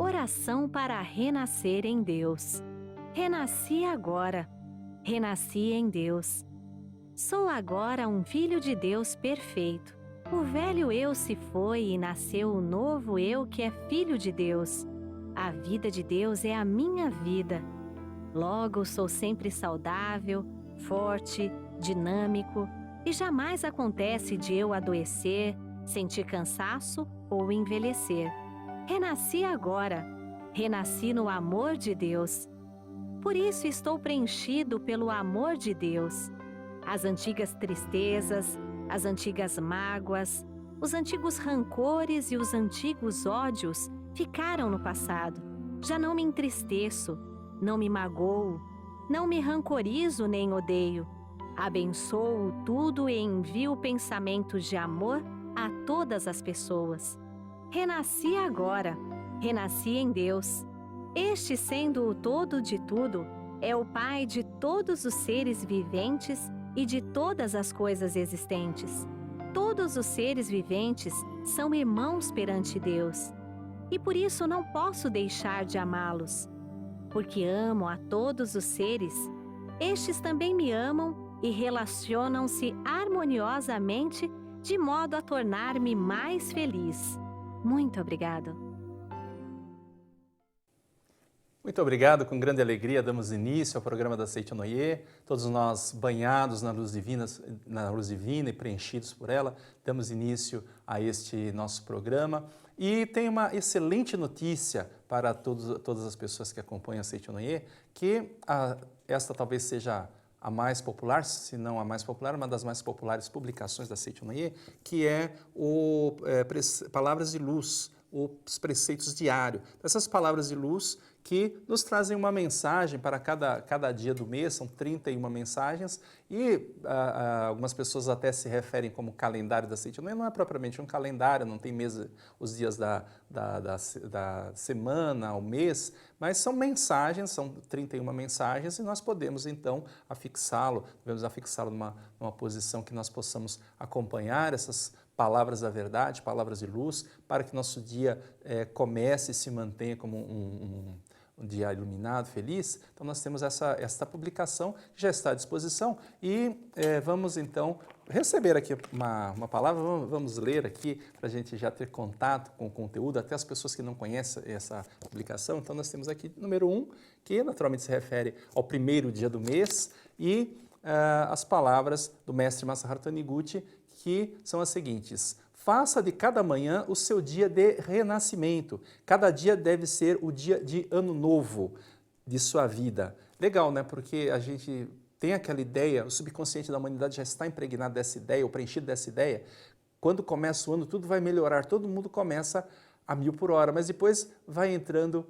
Oração para renascer em Deus. Renasci agora. Renasci em Deus. Sou agora um filho de Deus perfeito. O velho eu se foi e nasceu o novo eu que é filho de Deus. A vida de Deus é a minha vida. Logo sou sempre saudável, forte, dinâmico e jamais acontece de eu adoecer, sentir cansaço ou envelhecer. Renasci agora. Renasci no amor de Deus. Por isso estou preenchido pelo amor de Deus. As antigas tristezas, as antigas mágoas, os antigos rancores e os antigos ódios ficaram no passado. Já não me entristeço, não me magoo, não me rancorizo nem odeio. Abençoo tudo e envio pensamentos de amor a todas as pessoas. Renasci agora, renasci em Deus. Este, sendo o todo de tudo, é o Pai de todos os seres viventes e de todas as coisas existentes. Todos os seres viventes são irmãos perante Deus. E por isso não posso deixar de amá-los. Porque amo a todos os seres, estes também me amam e relacionam-se harmoniosamente de modo a tornar-me mais feliz. Muito obrigado. Muito obrigado, com grande alegria damos início ao programa da Seita Noyer, todos nós banhados na luz divina e preenchidos por ela, damos início a este nosso programa e tem uma excelente notícia para todas as pessoas que acompanham a Seita Noyer, que esta talvez seja a mais popular, se não a mais popular, uma das mais populares publicações da Seita Noyer, que é Palavras de Luz, os preceitos diários. Essas palavras de luz que nos trazem uma mensagem para cada dia do mês, são 31 mensagens, e algumas pessoas até se referem como calendário da Seita Noyer. Não é propriamente um calendário, não tem os dias da semana, ao mês, mas são mensagens, são 31 mensagens, e nós podemos então devemos afixá-lo numa posição que nós possamos acompanhar essas palavras da verdade, palavras de luz, para que nosso dia comece e se mantenha como um dia iluminado, feliz. Então nós temos esta publicação que já está à disposição e vamos então receber aqui uma palavra, vamos ler aqui para a gente já ter contato com o conteúdo, até as pessoas que não conhecem essa publicação. Então nós temos aqui número 1, que naturalmente se refere ao primeiro dia do mês, e as palavras do mestre Masaharu Taniguchi, que são as seguintes: faça de cada manhã o seu dia de renascimento. Cada dia deve ser o dia de ano novo de sua vida. Legal, né? Porque a gente tem aquela ideia, o subconsciente da humanidade já está impregnado dessa ideia, ou preenchido dessa ideia. Quando começa o ano, tudo vai melhorar, todo mundo começa a 1000 por hora, mas depois vai entrando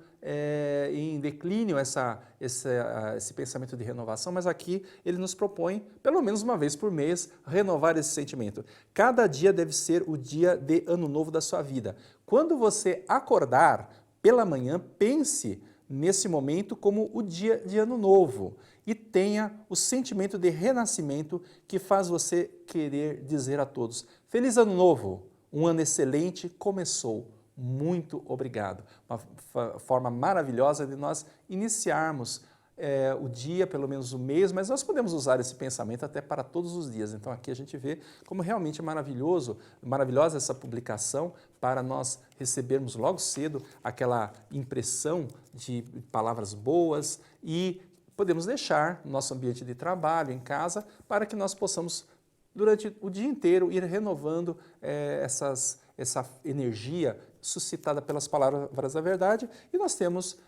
em declínio esse pensamento de renovação, mas aqui ele nos propõe, pelo menos uma vez por mês, renovar esse sentimento. Cada dia deve ser o dia de ano novo da sua vida. Quando você acordar pela manhã, pense nesse momento como o dia de ano novo e tenha o sentimento de renascimento que faz você querer dizer a todos: Feliz Ano Novo, um ano excelente começou. Muito obrigado. Uma forma maravilhosa de nós iniciarmos o dia, pelo menos o mês, mas nós podemos usar esse pensamento até para todos os dias. Então aqui a gente vê como realmente é maravilhosa essa publicação para nós recebermos logo cedo aquela impressão de palavras boas e podemos deixar no nosso ambiente de trabalho, em casa, para que nós possamos durante o dia inteiro ir renovando essa energia suscitada pelas palavras da verdade, e nós temos,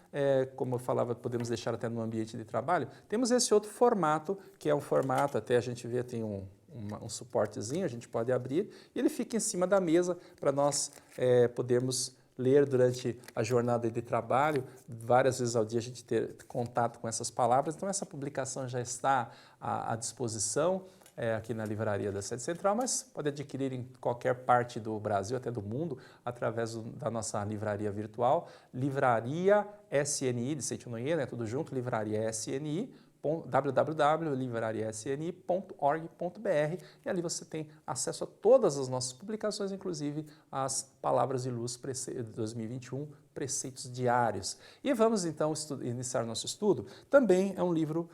como eu falava, podemos deixar até no ambiente de trabalho, temos esse outro formato, que é um formato, até a gente vê, tem um suportezinho, a gente pode abrir, e ele fica em cima da mesa para nós podermos ler durante a jornada de trabalho, várias vezes ao dia a gente ter contato com essas palavras. Então essa publicação já está à disposição, aqui na livraria da Sede Central, mas pode adquirir em qualquer parte do Brasil, até do mundo, através da nossa livraria virtual, Livraria SNI, de Seita Noyer, né, tudo junto, livrariasni.com.br. www.livrariasni.org.br, e ali você tem acesso a todas as nossas publicações, inclusive as Palavras de Luz 2021, Preceitos Diários. E vamos então iniciar nosso estudo. Também é um livro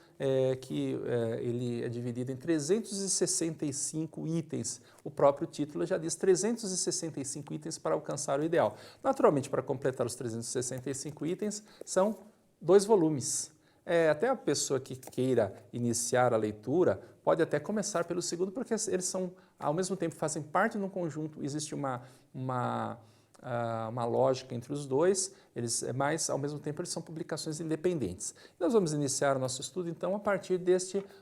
que ele é dividido em 365 itens. O próprio título já diz 365 itens para alcançar o ideal. Naturalmente, para completar os 365 itens, são 2 volumes. Até a pessoa que queira iniciar a leitura pode até começar pelo segundo, porque eles são, ao mesmo tempo, fazem parte de um conjunto, existe uma lógica entre os dois, mas ao mesmo tempo eles são publicações independentes. Nós vamos iniciar o nosso estudo então a partir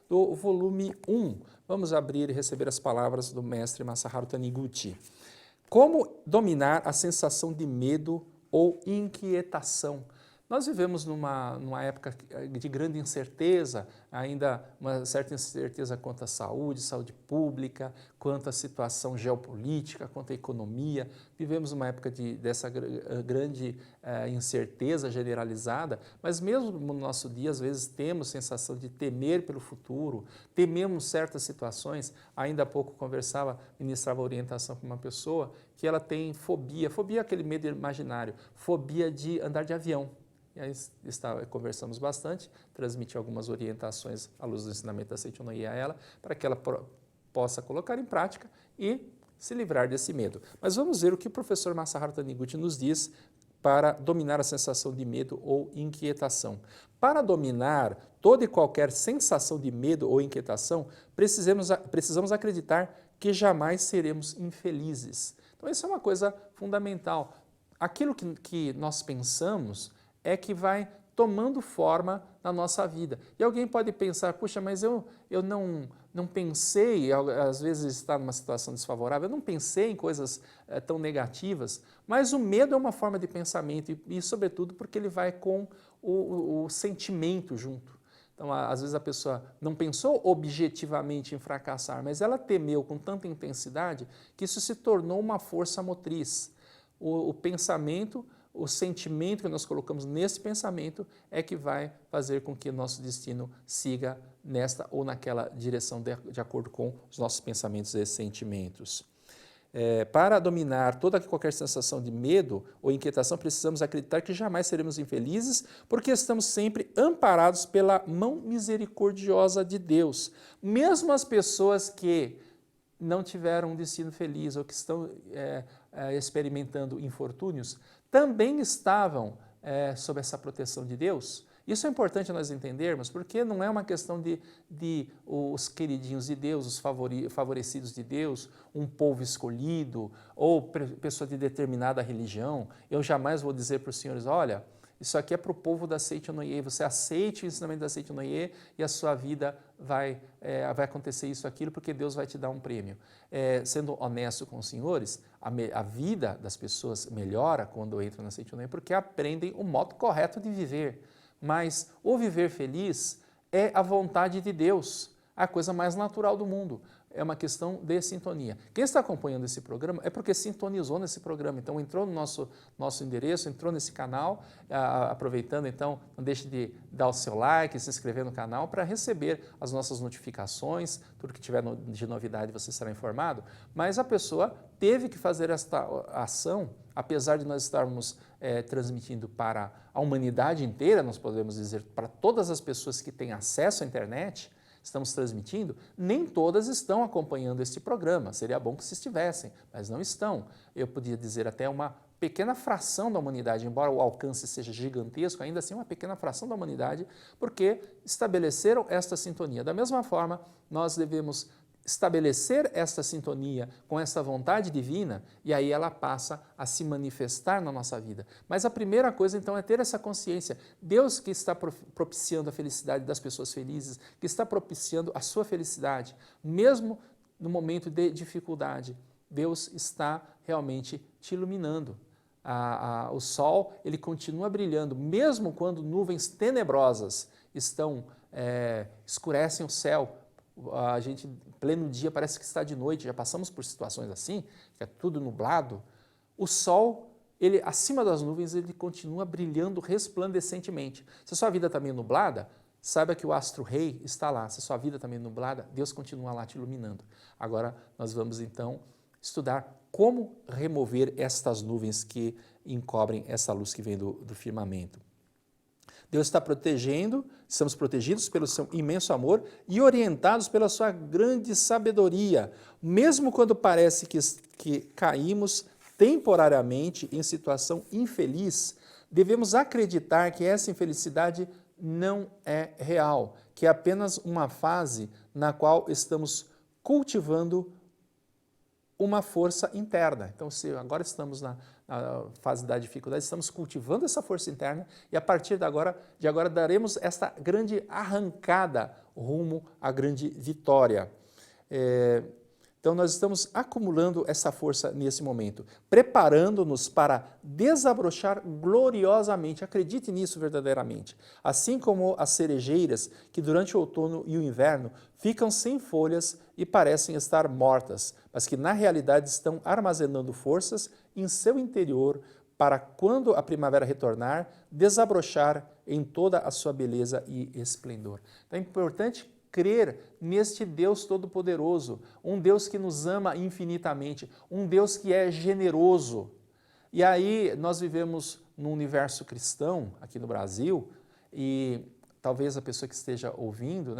do volume 1. Vamos abrir e receber as palavras do mestre Masaharu Taniguchi. Como dominar a sensação de medo ou inquietação? Nós vivemos numa época de grande incerteza, ainda uma certa incerteza quanto à saúde pública, quanto à situação geopolítica, quanto à economia. Vivemos uma época dessa grande incerteza generalizada, mas mesmo no nosso dia, às vezes, temos sensação de temer pelo futuro, tememos certas situações. Ainda há pouco ministrava orientação para uma pessoa que ela tem fobia é aquele medo imaginário, fobia de andar de avião. E aí conversamos bastante, transmiti algumas orientações à luz do ensinamento da Seicho no Ie a ela, para que ela possa colocar em prática e se livrar desse medo. Mas vamos ver o que o professor Masaharu Taniguchi nos diz para dominar a sensação de medo ou inquietação. Para dominar toda e qualquer sensação de medo ou inquietação, precisamos acreditar que jamais seremos infelizes. Então isso é uma coisa fundamental. Aquilo que nós pensamos é que vai tomando forma na nossa vida. E alguém pode pensar, puxa, mas eu não pensei, às vezes está numa situação desfavorável, eu não pensei em coisas tão negativas, mas o medo é uma forma de pensamento e sobretudo, porque ele vai com o sentimento junto. Então, às vezes a pessoa não pensou objetivamente em fracassar, mas ela temeu com tanta intensidade que isso se tornou uma força motriz. O pensamento, o sentimento que nós colocamos nesse pensamento é que vai fazer com que o nosso destino siga nesta ou naquela direção de acordo com os nossos pensamentos e sentimentos. Para dominar toda e qualquer sensação de medo ou inquietação, precisamos acreditar que jamais seremos infelizes, porque estamos sempre amparados pela mão misericordiosa de Deus. Mesmo as pessoas que não tiveram um destino feliz ou que estão experimentando infortúnios, também estavam sob essa proteção de Deus. Isso é importante nós entendermos, porque não é uma questão de os queridinhos de Deus, os favorecidos de Deus, um povo escolhido ou pessoa de determinada religião. Eu jamais vou dizer para os senhores, olha, isso aqui é para o povo da Seicho no Ie, você aceite o ensinamento da Seicho no Ie e a sua vida vai acontecer isso, aquilo, porque Deus vai te dar um prêmio. Sendo honesto com os senhores, a vida das pessoas melhora quando entram na Seicho no Ie, porque aprendem o modo correto de viver. Mas o viver feliz é a vontade de Deus, a coisa mais natural do mundo. É uma questão de sintonia. Quem está acompanhando esse programa é porque sintonizou nesse programa, então entrou no nosso endereço, entrou nesse canal, aproveitando então, não deixe de dar o seu like, se inscrever no canal para receber as nossas notificações, tudo que tiver de novidade você será informado, mas a pessoa teve que fazer esta ação, apesar de nós estarmos transmitindo para a humanidade inteira, nós podemos dizer, para todas as pessoas que têm acesso à internet, estamos transmitindo, nem todas estão acompanhando este programa. Seria bom que se estivessem, mas não estão. Eu podia dizer até uma pequena fração da humanidade, embora o alcance seja gigantesco, ainda assim uma pequena fração da humanidade, porque estabeleceram esta sintonia. Da mesma forma, nós devemos estabelecer esta sintonia com essa vontade divina e aí ela passa a se manifestar na nossa vida. Mas a primeira coisa então é ter essa consciência. Deus que está propiciando a felicidade das pessoas felizes, que está propiciando a sua felicidade, mesmo no momento de dificuldade, Deus está realmente te iluminando. O sol ele continua brilhando, mesmo quando nuvens tenebrosas escurecem o céu. A gente, em pleno dia, parece que está de noite, já passamos por situações assim, que é tudo nublado. O sol, ele acima das nuvens, ele continua brilhando resplandecentemente. Se a sua vida está meio nublada, saiba que o astro-rei está lá. Se sua vida está meio nublada, Deus continua lá te iluminando. Agora nós vamos então estudar como remover estas nuvens que encobrem essa luz que vem do firmamento. Deus está protegendo, estamos protegidos pelo seu imenso amor e orientados pela sua grande sabedoria, mesmo quando parece que caímos temporariamente em situação infeliz, devemos acreditar que essa infelicidade não é real, que é apenas uma fase na qual estamos cultivando uma força interna. Então, se agora estamos na fase da dificuldade, estamos cultivando essa força interna e a partir de agora daremos esta grande arrancada rumo à grande vitória. Então, nós estamos acumulando essa força nesse momento, preparando-nos para desabrochar gloriosamente. Acredite nisso verdadeiramente. Assim como as cerejeiras, que durante o outono e o inverno ficam sem folhas e parecem estar mortas, mas que na realidade estão armazenando forças em seu interior para, quando a primavera retornar, desabrochar em toda a sua beleza e esplendor. Então é importante crer neste Deus Todo-Poderoso, um Deus que nos ama infinitamente, um Deus que é generoso. E aí nós vivemos num universo cristão aqui no Brasil e talvez a pessoa que esteja ouvindo,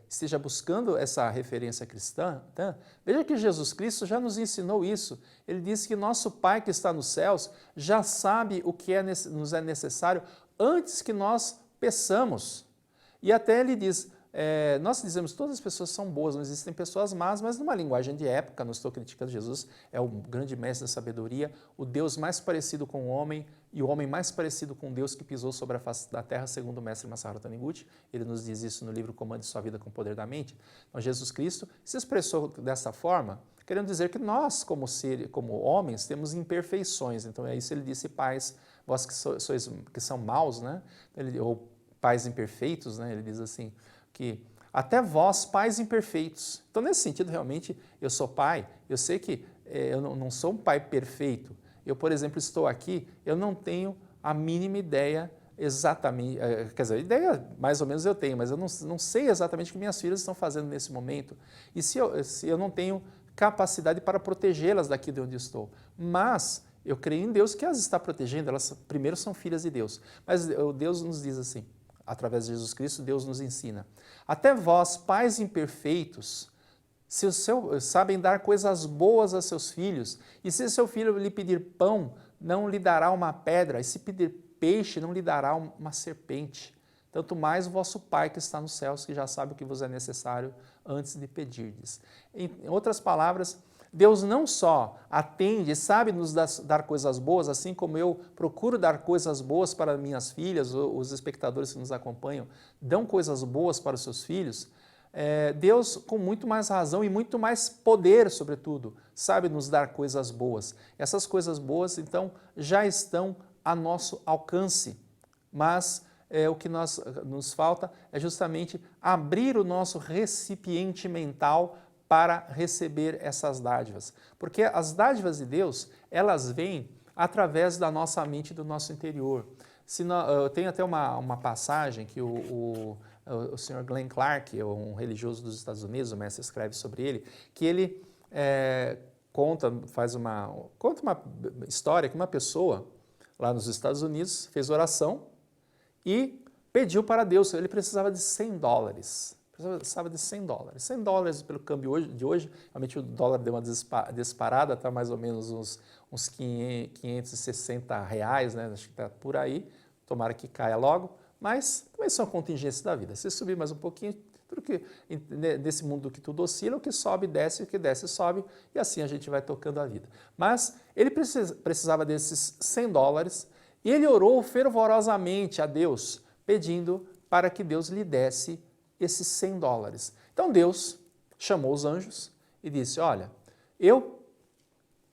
esteja buscando essa referência cristã. Tá? Veja que Jesus Cristo já nos ensinou isso. Ele disse que nosso Pai que está nos céus já sabe o que nos é necessário antes que nós peçamos. E até ele diz, nós dizemos que todas as pessoas são boas, não existem pessoas más, mas numa linguagem de época, não estou criticando Jesus, é o grande mestre da sabedoria, o Deus mais parecido com o homem e o homem mais parecido com Deus que pisou sobre a face da terra, segundo o mestre Masaru Taniguchi. Ele nos diz isso no livro Comande Sua Vida com o Poder da Mente. Então, Jesus Cristo se expressou dessa forma, querendo dizer que nós, como homens, temos imperfeições. Então, é isso ele disse, pais, vós que são maus, né? Ou pais imperfeitos, né? Ele diz assim, que até vós, pais imperfeitos. Então, nesse sentido, realmente, eu sou pai, eu sei que eu não sou um pai perfeito. Eu, por exemplo, estou aqui, eu não tenho a mínima ideia exatamente, quer dizer, ideia mais ou menos eu tenho, mas eu não sei exatamente o que minhas filhas estão fazendo nesse momento. E se eu não tenho capacidade para protegê-las daqui de onde estou. Mas eu creio em Deus que as está protegendo, elas primeiro são filhas de Deus. Mas Deus nos diz assim, através de Jesus Cristo, Deus nos ensina. Até vós, pais imperfeitos, sabem dar coisas boas a seus filhos, e se seu filho lhe pedir pão, não lhe dará uma pedra, e se pedir peixe, não lhe dará uma serpente. Tanto mais o vosso Pai que está nos céus, que já sabe o que vos é necessário antes de pedirdes. Em outras palavras, Deus não só atende e sabe nos dar coisas boas, assim como eu procuro dar coisas boas para minhas filhas, os espectadores que nos acompanham dão coisas boas para os seus filhos, Deus, com muito mais razão e muito mais poder, sobretudo, sabe nos dar coisas boas. Essas coisas boas, então, já estão a nosso alcance, mas o que nos falta é justamente abrir o nosso recipiente mental para receber essas dádivas. Porque as dádivas de Deus, elas vêm através da nossa mente e do nosso interior. Eu tenho até uma passagem que o Sr. Glenn Clark, um religioso dos Estados Unidos, o mestre escreve sobre ele, que ele conta uma história que uma pessoa lá nos Estados Unidos fez oração e pediu para Deus, ele precisava de $100. Precisava de $100. $100 pelo câmbio de hoje, realmente o dólar deu uma disparada, está mais ou menos uns 560 reais, né? Acho que está por aí, tomara que caia logo, mas também são contingências da vida. Se subir mais um pouquinho, tudo que nesse mundo que tudo oscila, o que sobe desce, o que desce sobe, e assim a gente vai tocando a vida. Mas ele precisava desses $100 e ele orou fervorosamente a Deus, pedindo para que Deus lhe desse esses $100. Então Deus chamou os anjos e disse, olha, eu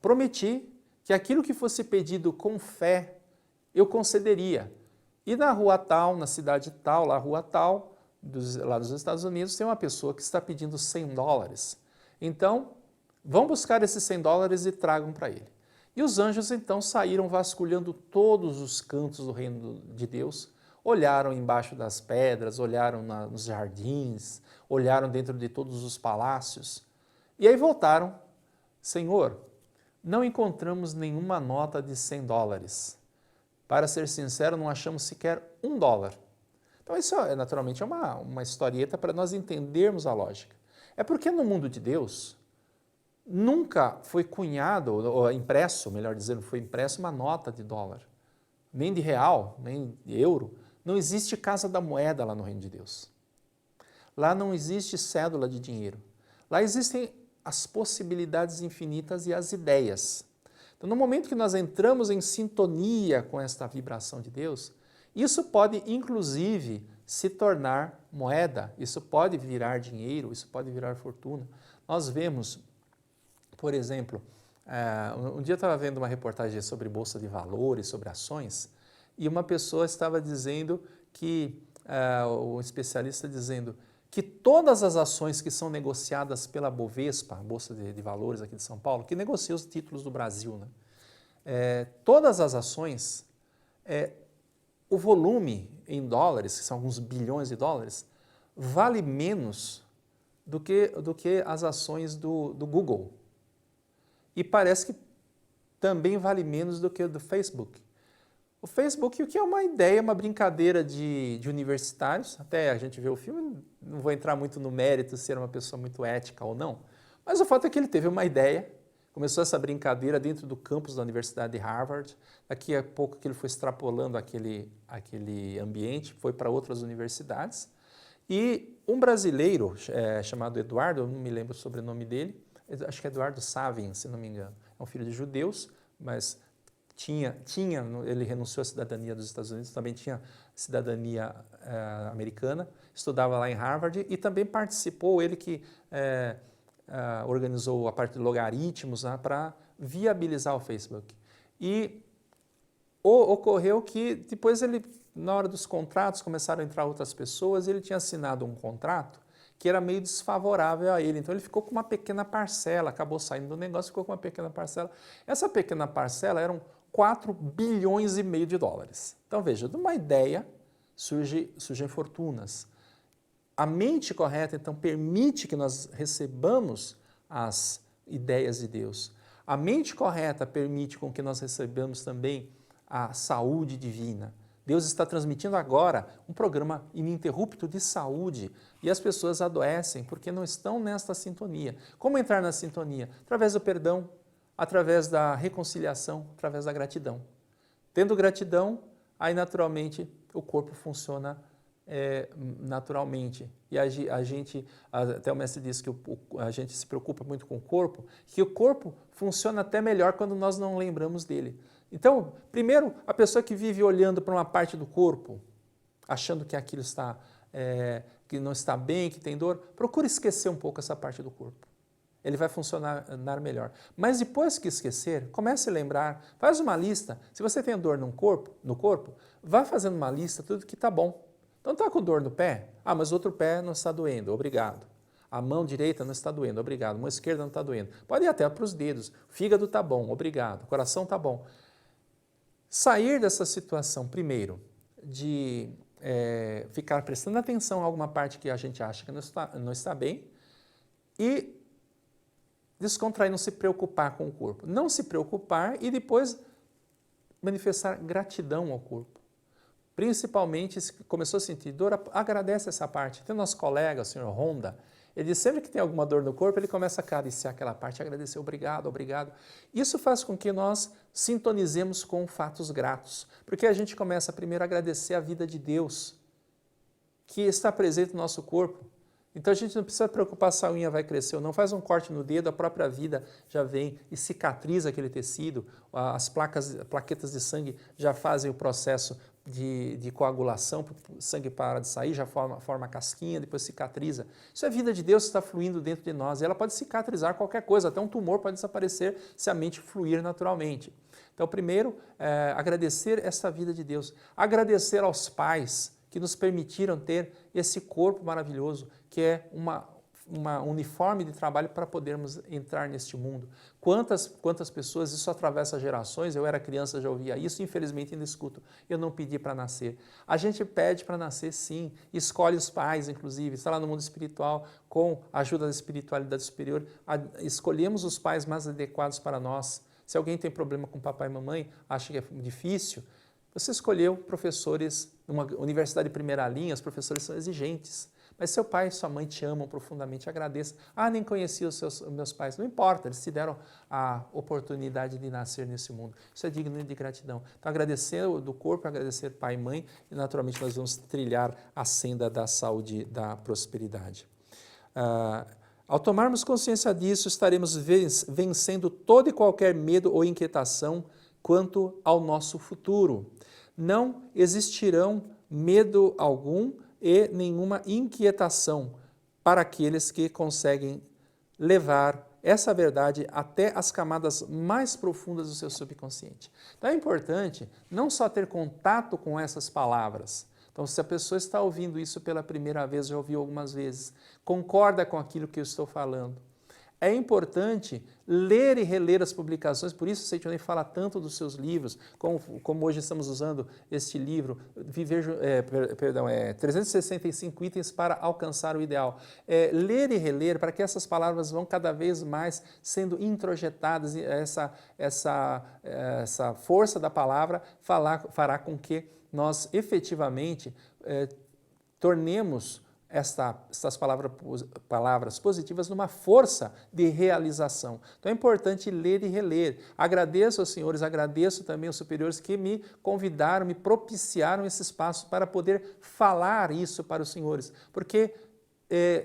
prometi que aquilo que fosse pedido com fé, eu concederia. E na rua tal, na cidade tal, lá rua tal, lá dos Estados Unidos, tem uma pessoa que está pedindo $100. Então, vão buscar esses $100 e tragam para ele. E os anjos então saíram vasculhando todos os cantos do reino de Deus, olharam embaixo das pedras, olharam nos jardins, olharam dentro de todos os palácios. E aí voltaram: Senhor, não encontramos nenhuma nota de $100. Para ser sincero, não achamos sequer $1. Então isso naturalmente é uma historieta para nós entendermos a lógica. É porque no mundo de Deus nunca foi cunhado, ou impresso, melhor dizendo, foi impresso uma nota de dólar, nem de real, nem de euro. Não existe casa da moeda lá no reino de Deus. Lá não existe cédula de dinheiro. Lá existem as possibilidades infinitas e as ideias. Então, no momento que nós entramos em sintonia com esta vibração de Deus, isso pode, inclusive, se tornar moeda, isso pode virar dinheiro, isso pode virar fortuna. Nós vemos, por exemplo, um dia eu estava vendo uma reportagem sobre bolsa de valores, sobre ações, e uma pessoa estava dizendo que, o especialista dizendo que todas as ações que são negociadas pela Bovespa, a Bolsa de Valores aqui de São Paulo, que negocia os títulos do Brasil, né? Todas as ações, o volume em dólares, que são alguns bilhões de dólares, vale menos do que as ações do Google. E parece que também vale menos do que o do Facebook. O Facebook, o que é uma ideia, uma brincadeira de universitários, até a gente vê o filme, não vou entrar muito no mérito se era uma pessoa muito ética ou não, mas o fato é que ele teve uma ideia, começou essa brincadeira dentro do campus da Universidade de Harvard, daqui a pouco que ele foi extrapolando aquele ambiente, foi para outras universidades, e um brasileiro chamado Eduardo, eu não me lembro o sobrenome dele, acho que é Eduardo Savin, se não me engano, é um filho de judeus, mas ele renunciou à cidadania dos Estados Unidos, também tinha cidadania americana, estudava lá em Harvard e também participou, ele que organizou a parte de logaritmos, né, para viabilizar o Facebook. E ocorreu que depois na hora dos contratos, começaram a entrar outras pessoas e ele tinha assinado um contrato que era meio desfavorável a ele. Então ele ficou com uma pequena parcela, acabou saindo do negócio, ficou com uma pequena parcela. Essa pequena parcela eram 4 bilhões e meio de dólares. Então veja, de uma ideia surgem fortunas. A mente correta, então, permite que nós recebamos as ideias de Deus. A mente correta permite com que nós recebamos também a saúde divina. Deus está transmitindo agora um programa ininterrupto de saúde e as pessoas adoecem porque não estão nesta sintonia. Como entrar na sintonia? Através do perdão, através da reconciliação, através da gratidão. Tendo gratidão, aí naturalmente o corpo funciona naturalmente. E a gente, até o mestre disse que a gente se preocupa muito com o corpo, que o corpo funciona até melhor quando nós não lembramos dele. Então, primeiro, a pessoa que vive olhando para uma parte do corpo, achando que aquilo que não está bem, que tem dor, procura esquecer um pouco essa parte do corpo. Ele vai funcionar melhor. Mas depois que esquecer, comece a lembrar, faz uma lista. Se você tem dor no corpo, vá fazendo uma lista, tudo que está bom. Então está com dor no pé? Ah, mas o outro pé não está doendo, obrigado. A mão direita não está doendo, obrigado. A mão esquerda não está doendo. Pode ir até para os dedos. O fígado está bom, obrigado. O coração está bom. Sair dessa situação, primeiro, de ficar prestando atenção a alguma parte que a gente acha que não está bem e descontrair, não se preocupar com o corpo. Não se preocupar e depois manifestar gratidão ao corpo. Principalmente, se começou a sentir dor, agradece essa parte. Tem o nosso colega, o senhor Honda, ele diz, sempre que tem alguma dor no corpo, ele começa a acariciar aquela parte, agradecer, obrigado, obrigado. Isso faz com que nós sintonizemos com fatos gratos, porque a gente começa primeiro a agradecer a vida de Deus, que está presente no nosso corpo. Então a gente não precisa preocupar se a unha vai crescer ou não, faz um corte no dedo, a própria vida já vem e cicatriza aquele tecido, as plaquetas de sangue já fazem o processo de coagulação, o sangue para de sair, já forma a casquinha, depois cicatriza. Isso é a vida de Deus que está fluindo dentro de nós e ela pode cicatrizar qualquer coisa, até um tumor pode desaparecer se a mente fluir naturalmente. Então, primeiro, agradecer essa vida de Deus, agradecer aos pais que nos permitiram ter esse corpo maravilhoso, que é uma um uniforme de trabalho para podermos entrar neste mundo. Quantas pessoas, isso atravessa gerações, eu era criança, já ouvia isso, infelizmente ainda escuto, eu não pedi para nascer. A gente pede para nascer sim, escolhe os pais inclusive, está lá no mundo espiritual, com a ajuda da espiritualidade superior, escolhemos os pais mais adequados para nós. Se alguém tem problema com papai e mamãe, acha que é difícil, você escolheu professores, numa universidade de primeira linha, os professores são exigentes. Mas seu pai e sua mãe te amam profundamente, agradeça. Ah, nem conhecia os meus pais. Não importa, eles te deram a oportunidade de nascer nesse mundo. Isso é digno de gratidão. Então, agradecer do corpo, agradecer pai e mãe, e naturalmente nós vamos trilhar a senda da saúde e da prosperidade. Ao tomarmos consciência disso, estaremos vencendo todo e qualquer medo ou inquietação quanto ao nosso futuro. Não existirão medo algum e nenhuma inquietação para aqueles que conseguem levar essa verdade até as camadas mais profundas do seu subconsciente. Então é importante não só ter contato com essas palavras. Então, se a pessoa está ouvindo isso pela primeira vez, já ouviu algumas vezes, concorda com aquilo que eu estou falando. É importante ler e reler as publicações, por isso o Seitonei fala tanto dos seus livros, como hoje estamos usando este livro, 365 itens para alcançar o ideal. Ler e reler para que essas palavras vão cada vez mais sendo introjetadas, essa força da palavra fará com que nós efetivamente tornemos estas palavras positivas numa força de realização. Então é importante ler e reler. Agradeço aos senhores, agradeço também aos superiores que me convidaram, me propiciaram esse espaço para poder falar isso para os senhores, porque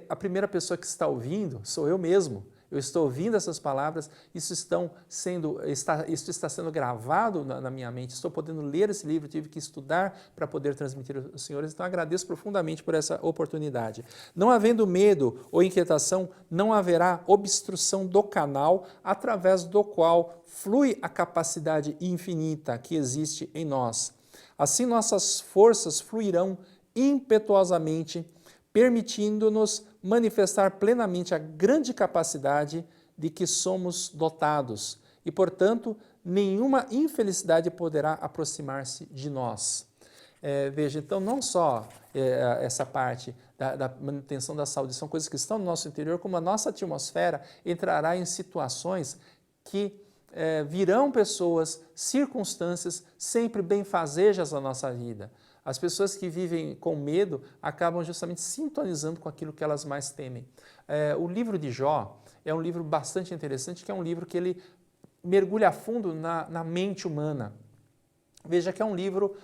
a primeira pessoa que está ouvindo sou eu mesmo. Eu estou ouvindo essas palavras, isso está sendo gravado na minha mente, estou podendo ler esse livro, tive que estudar para poder transmitir aos senhores, então agradeço profundamente por essa oportunidade. Não havendo medo ou inquietação, não haverá obstrução do canal através do qual flui a capacidade infinita que existe em nós. Assim nossas forças fluirão impetuosamente, permitindo-nos manifestar plenamente a grande capacidade de que somos dotados e, portanto, nenhuma infelicidade poderá aproximar-se de nós. Veja, então, não só essa parte da manutenção da saúde, são coisas que estão no nosso interior, como a nossa atmosfera entrará em situações que virão pessoas, circunstâncias sempre benfazejas na nossa vida. As pessoas que vivem com medo acabam justamente sintonizando com aquilo que elas mais temem. O livro de Jó é um livro bastante interessante, que é um livro que ele mergulha a fundo na mente humana. Veja que é um livro,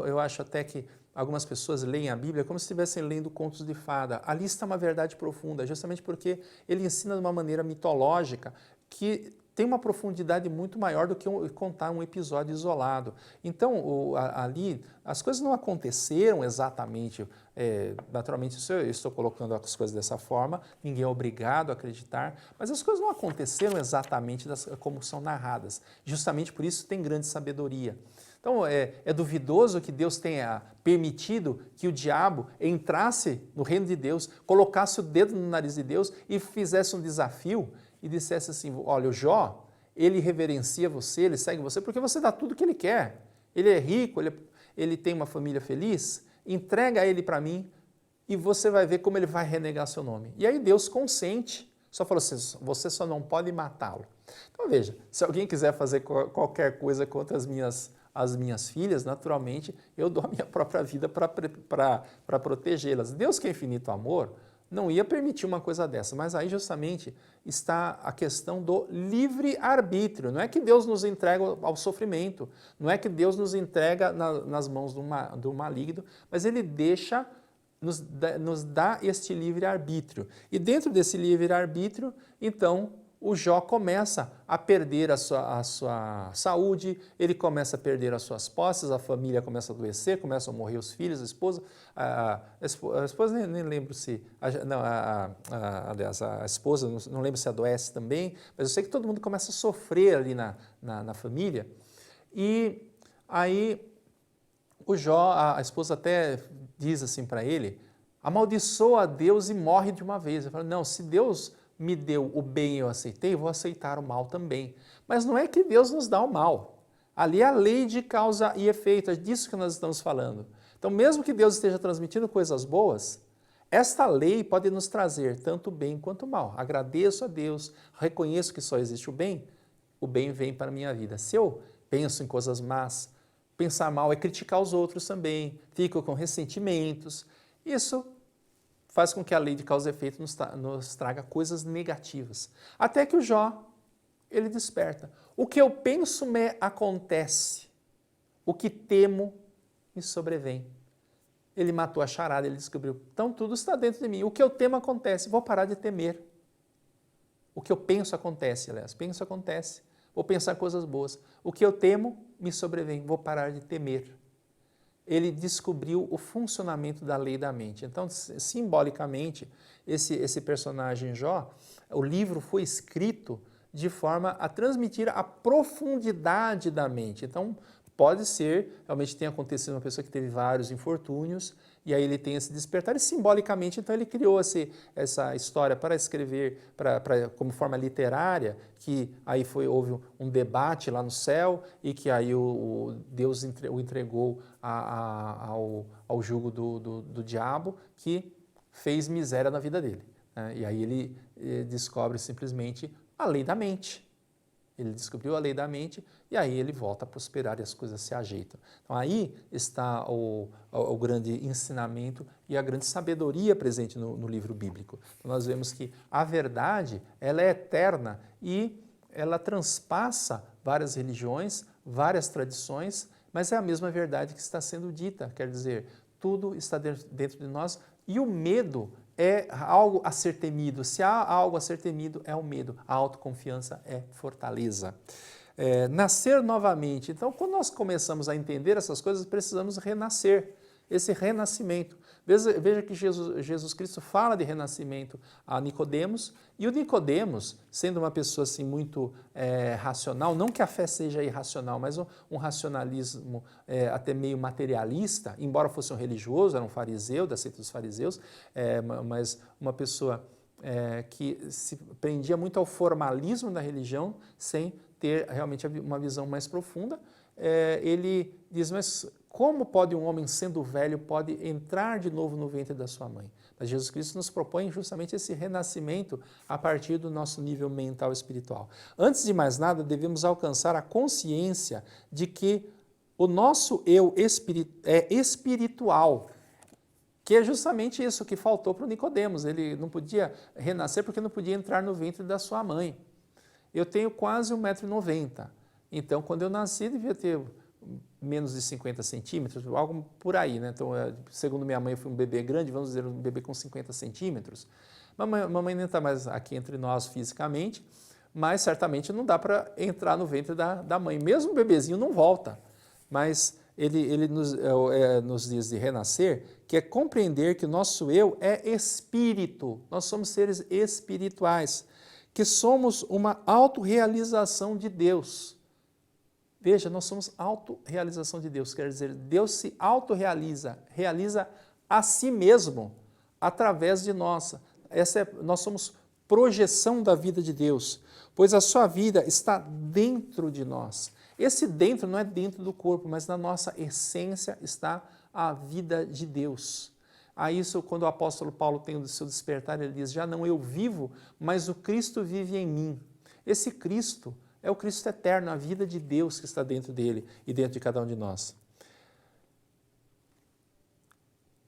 eu acho até que algumas pessoas leem a Bíblia como se estivessem lendo contos de fada. Ali está uma verdade profunda, justamente porque ele ensina de uma maneira mitológica que tem uma profundidade muito maior do que contar um episódio isolado. Então, ali, as coisas não aconteceram exatamente, naturalmente, eu estou colocando as coisas dessa forma, ninguém é obrigado a acreditar, mas as coisas não aconteceram exatamente como são narradas. Justamente por isso tem grande sabedoria. Então, é duvidoso que Deus tenha permitido que o diabo entrasse no reino de Deus, colocasse o dedo no nariz de Deus e fizesse um desafio e dissesse assim, olha, o Jó, ele reverencia você, ele segue você, porque você dá tudo o que ele quer. Ele é rico, ele tem uma família feliz, entrega ele para mim e você vai ver como ele vai renegar seu nome. E aí Deus consente, só falou assim, você só não pode matá-lo. Então veja, se alguém quiser fazer qualquer coisa contra as minhas filhas, naturalmente, eu dou a minha própria vida para protegê-las. Deus, que é infinito amor, não ia permitir uma coisa dessa, mas aí justamente está a questão do livre-arbítrio. Não é que Deus nos entrega ao sofrimento, não é que Deus nos entrega nas mãos do maligno, mas Ele nos dá este livre-arbítrio. E dentro desse livre-arbítrio, então, o Jó começa a perder a sua saúde, ele começa a perder as suas posses, a família começa a adoecer, começam a morrer os filhos, a esposa. A esposa nem lembro se... aliás, a esposa, não lembro se adoece também, mas eu sei que todo mundo começa a sofrer ali na família. E aí o Jó, a esposa até diz assim para ele, amaldiçoa a Deus e morre de uma vez. Ele fala, não, se Deus me deu o bem e eu aceitei, eu vou aceitar o mal também. Mas não é que Deus nos dá o mal. Ali é a lei de causa e efeito, é disso que nós estamos falando. Então, mesmo que Deus esteja transmitindo coisas boas, esta lei pode nos trazer tanto bem quanto mal. Agradeço a Deus, reconheço que só existe o bem vem para a minha vida. Se eu penso em coisas más, pensar mal é criticar os outros também, fico com ressentimentos. Isso faz com que a lei de causa e efeito nos traga coisas negativas. Até que o Jó, ele desperta. O que eu penso me acontece, o que temo me sobrevém. Ele matou a charada, ele descobriu, então tudo está dentro de mim. O que eu temo acontece, vou parar de temer. O que eu penso acontece, aliás, penso acontece. Vou pensar coisas boas. O que eu temo me sobrevém, vou parar de temer. Ele descobriu o funcionamento da lei da mente. Então, simbolicamente, esse personagem Jó, o livro foi escrito de forma a transmitir a profundidade da mente. Então, pode ser, realmente tem acontecido uma pessoa que teve vários infortúnios, e aí ele tem esse despertar, e simbolicamente, então ele criou essa história para escrever como forma literária, que aí houve um debate lá no céu, e que aí Deus o entregou ao jugo do diabo, que fez miséria na vida dele. Né? E aí ele descobre simplesmente a lei da mente. Ele descobriu a lei da mente e aí ele volta a prosperar e as coisas se ajeitam. Então aí está o grande ensinamento e a grande sabedoria presente no livro bíblico. Então nós vemos que a verdade, ela é eterna e ela transpassa várias religiões, várias tradições, mas é a mesma verdade que está sendo dita. Quer dizer, tudo está dentro de nós e o medo é algo a ser temido. Se há algo a ser temido, é o medo. A autoconfiança é fortaleza. Nascer novamente. Então, quando nós começamos a entender essas coisas, precisamos renascer. Esse renascimento. Veja que Jesus Cristo fala de renascimento a Nicodemos, e o Nicodemos, sendo uma pessoa assim muito racional, não que a fé seja irracional, mas um racionalismo até meio materialista, embora fosse um religioso, era um fariseu, da seita dos fariseus, mas uma pessoa que se prendia muito ao formalismo da religião, sem ter realmente uma visão mais profunda, ele diz, mas como pode um homem, sendo velho, pode entrar de novo no ventre da sua mãe? Mas Jesus Cristo nos propõe justamente esse renascimento a partir do nosso nível mental e espiritual. Antes de mais nada, devemos alcançar a consciência de que o nosso eu é espiritual, que é justamente isso que faltou para o Nicodemos. Ele não podia renascer porque não podia entrar no ventre da sua mãe. Eu tenho quase 1,90 m, então quando eu nasci devia ter menos de 50 centímetros, algo por aí, né? Então, segundo minha mãe, eu fui um bebê grande, vamos dizer, um bebê com 50 centímetros. Mamãe nem está mais aqui entre nós fisicamente, mas certamente não dá para entrar no ventre da mãe. Mesmo o bebezinho não volta, mas ele nos diz de renascer, que é compreender que o nosso eu é espírito, nós somos seres espirituais, que somos uma autorrealização de Deus. Veja, nós somos autorrealização de Deus, quer dizer, Deus se autorrealiza, realiza a si mesmo, através de nós. Nós somos projeção da vida de Deus, pois a sua vida está dentro de nós. Esse dentro não é dentro do corpo, mas na nossa essência está a vida de Deus. A isso, quando o apóstolo Paulo tem o seu despertar, ele diz, já não eu vivo, mas o Cristo vive em mim. Esse Cristo é o Cristo eterno, a vida de Deus que está dentro dele e dentro de cada um de nós.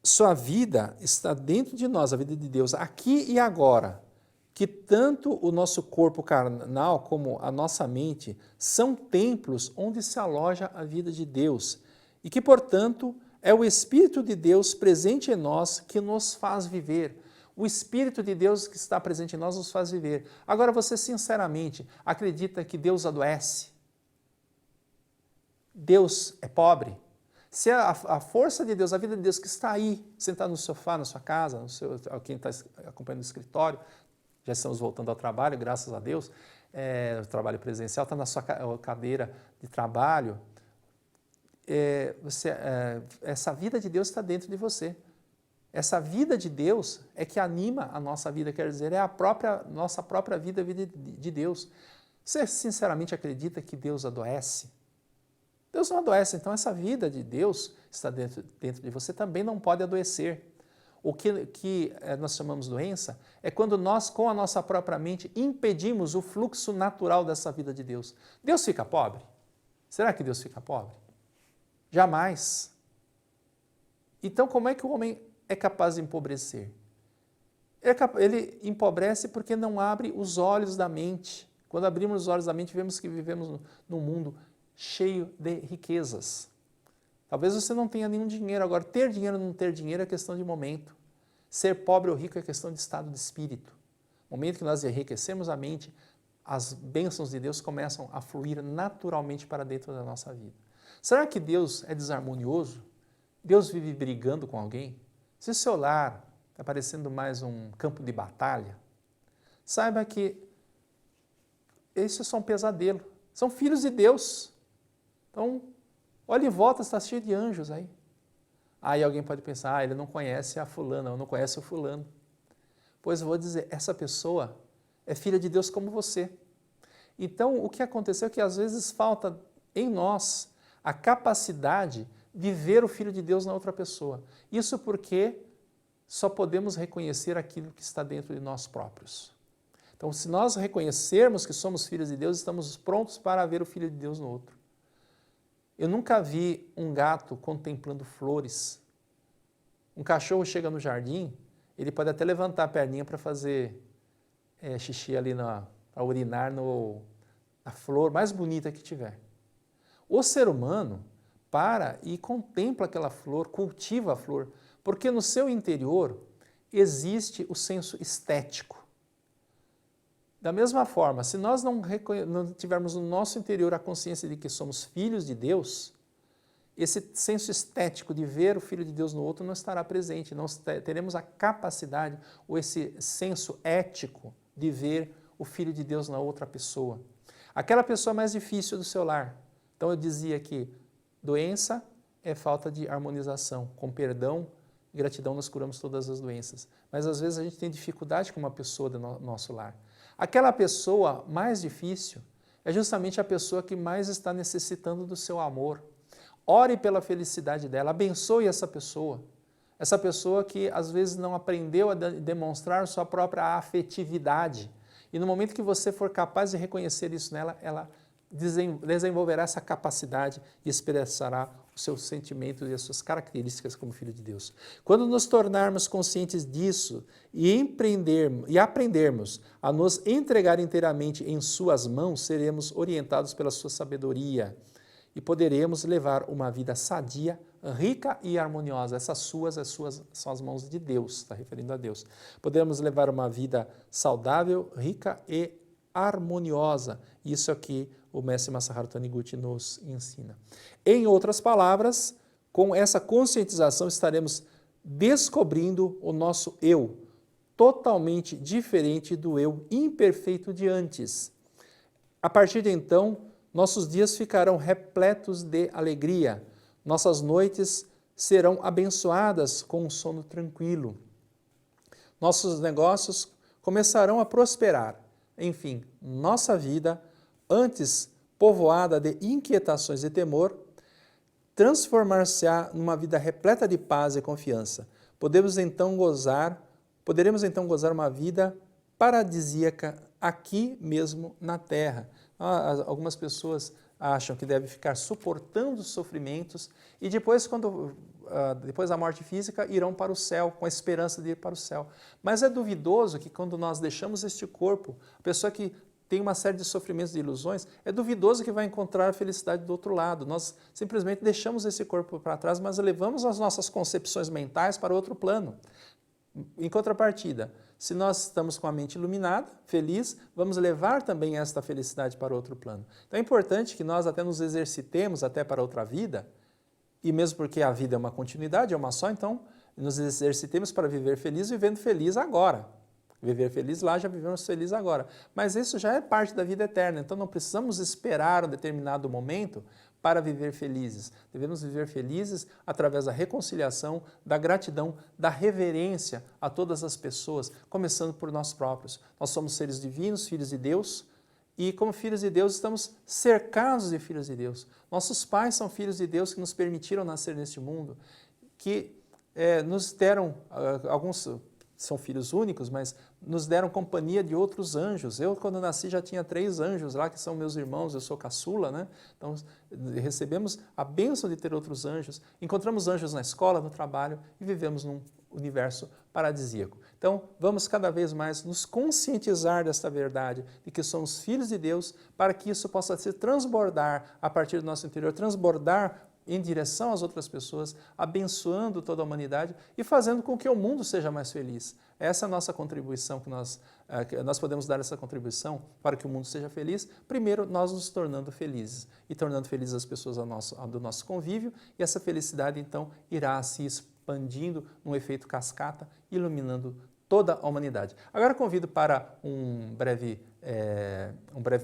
Sua vida está dentro de nós, a vida de Deus, aqui e agora, que tanto o nosso corpo carnal como a nossa mente são templos onde se aloja a vida de Deus e que, portanto, é o Espírito de Deus presente em nós que nos faz viver. O Espírito de Deus que está presente em nós nos faz viver. Agora, você sinceramente acredita que Deus adoece? Deus é pobre? Se a força de Deus, a vida de Deus que está aí, sentado no sofá, na sua casa, quem está acompanhando no escritório, já estamos voltando ao trabalho, graças a Deus, o trabalho presencial, está na sua cadeira de trabalho, essa vida de Deus está dentro de você. Essa vida de Deus é que anima a nossa vida, quer dizer, é a nossa própria vida, a vida de Deus. Você sinceramente acredita que Deus adoece? Deus não adoece, então essa vida de Deus está dentro de você, também não pode adoecer. O que nós chamamos doença é quando nós, com a nossa própria mente, impedimos o fluxo natural dessa vida de Deus. Deus fica pobre? Será que Deus fica pobre? Jamais. Então, como é que o homem é capaz de empobrecer? Ele empobrece porque não abre os olhos da mente. Quando abrimos os olhos da mente, vemos que vivemos num mundo cheio de riquezas. Talvez você não tenha nenhum dinheiro. Agora, ter dinheiro ou não ter dinheiro é questão de momento. Ser pobre ou rico é questão de estado de espírito. No momento que nós enriquecemos a mente, as bênçãos de Deus começam a fluir naturalmente para dentro da nossa vida. Será que Deus é desarmonioso? Deus vive brigando com alguém? Se o seu lar está parecendo mais um campo de batalha, saiba que isso é só um pesadelo. São filhos de Deus. Então, olha em volta, está cheio de anjos aí. Aí alguém pode pensar, ele não conhece a fulana, ou não conhece o fulano. Pois eu vou dizer, essa pessoa é filha de Deus como você. Então, o que aconteceu é que às vezes falta em nós a capacidade de ver o Filho de Deus na outra pessoa. Isso porque só podemos reconhecer aquilo que está dentro de nós próprios. Então, se nós reconhecermos que somos filhos de Deus, estamos prontos para ver o Filho de Deus no outro. Eu nunca vi um gato contemplando flores. Um cachorro chega no jardim, ele pode até levantar a perninha para fazer xixi ali, para urinar na flor mais bonita que tiver. O ser humano para e contempla aquela flor, cultiva a flor, porque no seu interior existe o senso estético. Da mesma forma, se nós não tivermos no nosso interior a consciência de que somos filhos de Deus, esse senso estético de ver o Filho de Deus no outro não estará presente, não teremos a capacidade ou esse senso ético de ver o Filho de Deus na outra pessoa. Aquela pessoa mais difícil do seu lar. Então eu dizia que doença é falta de harmonização. Com perdão e gratidão nós curamos todas as doenças. Mas às vezes a gente tem dificuldade com uma pessoa do nosso lar. Aquela pessoa mais difícil é justamente a pessoa que mais está necessitando do seu amor. Ore pela felicidade dela, abençoe essa pessoa. Essa pessoa que às vezes não aprendeu a demonstrar sua própria afetividade. E no momento que você for capaz de reconhecer isso nela, ela desenvolverá essa capacidade e expressará os seus sentimentos e as suas características como filho de Deus. Quando nos tornarmos conscientes disso e aprendermos a nos entregar inteiramente em suas mãos, seremos orientados pela sua sabedoria e poderemos levar uma vida sadia, rica e harmoniosa. Essas são as mãos de Deus, está referindo a Deus. Podemos levar uma vida saudável, rica e harmoniosa. Isso aqui o mestre Masaharu Taniguchi nos ensina. Em outras palavras, com essa conscientização estaremos descobrindo o nosso eu, totalmente diferente do eu imperfeito de antes. A partir de então, nossos dias ficarão repletos de alegria, nossas noites serão abençoadas com um sono tranquilo, nossos negócios começarão a prosperar. Enfim, nossa vida, antes povoada de inquietações e temor, transformar-se-á numa vida repleta de paz e confiança. Poderemos então gozar uma vida paradisíaca aqui mesmo na Terra. Algumas pessoas acham que devem ficar suportando os sofrimentos e depois da morte física, irão para o céu, com a esperança de ir para o céu. Mas é duvidoso que quando nós deixamos este corpo, a pessoa que tem uma série de sofrimentos e ilusões, é duvidoso que vai encontrar a felicidade do outro lado. Nós simplesmente deixamos esse corpo para trás, mas levamos as nossas concepções mentais para outro plano. Em contrapartida, se nós estamos com a mente iluminada, feliz, vamos levar também esta felicidade para outro plano. Então é importante que nós até nos exercitemos até para outra vida, e mesmo porque a vida é uma continuidade, é uma só, então nos exercitemos para viver feliz, vivendo feliz agora. Viver feliz lá, já vivemos feliz agora. Mas isso já é parte da vida eterna, então não precisamos esperar um determinado momento para viver felizes. Devemos viver felizes através da reconciliação, da gratidão, da reverência a todas as pessoas, começando por nós próprios. Nós somos seres divinos, filhos de Deus, e como filhos de Deus estamos cercados de filhos de Deus. Nossos pais são filhos de Deus que nos permitiram nascer neste mundo, que nos deram, alguns são filhos únicos, mas nos deram companhia de outros anjos. Eu, quando nasci, já tinha 3 anjos lá, que são meus irmãos, eu sou caçula, né? Então, recebemos a bênção de ter outros anjos. Encontramos anjos na escola, no trabalho e vivemos num universo paradisíaco. Então, vamos cada vez mais nos conscientizar desta verdade, de que somos filhos de Deus, para que isso possa se transbordar a partir do nosso interior, transbordar em direção às outras pessoas, abençoando toda a humanidade e fazendo com que o mundo seja mais feliz. Essa é a nossa contribuição, que nós podemos dar essa contribuição para que o mundo seja feliz. Primeiro, nós nos tornando felizes e tornando felizes as pessoas do nosso convívio, e essa felicidade, então, irá se expandindo num efeito cascata, iluminando toda a humanidade. Agora convido para um breve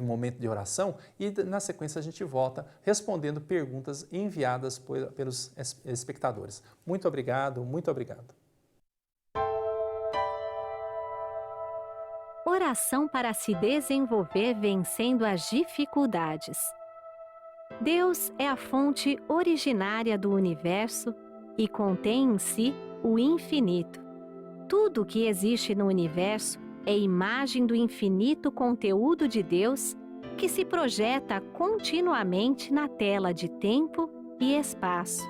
momento de oração e na sequência a gente volta respondendo perguntas enviadas pelos espectadores. Muito obrigado, muito obrigado. Oração para se desenvolver vencendo as dificuldades. Deus é a fonte originária do universo e contém em si o infinito. Tudo o que existe no universo é imagem do infinito conteúdo de Deus que se projeta continuamente na tela de tempo e espaço.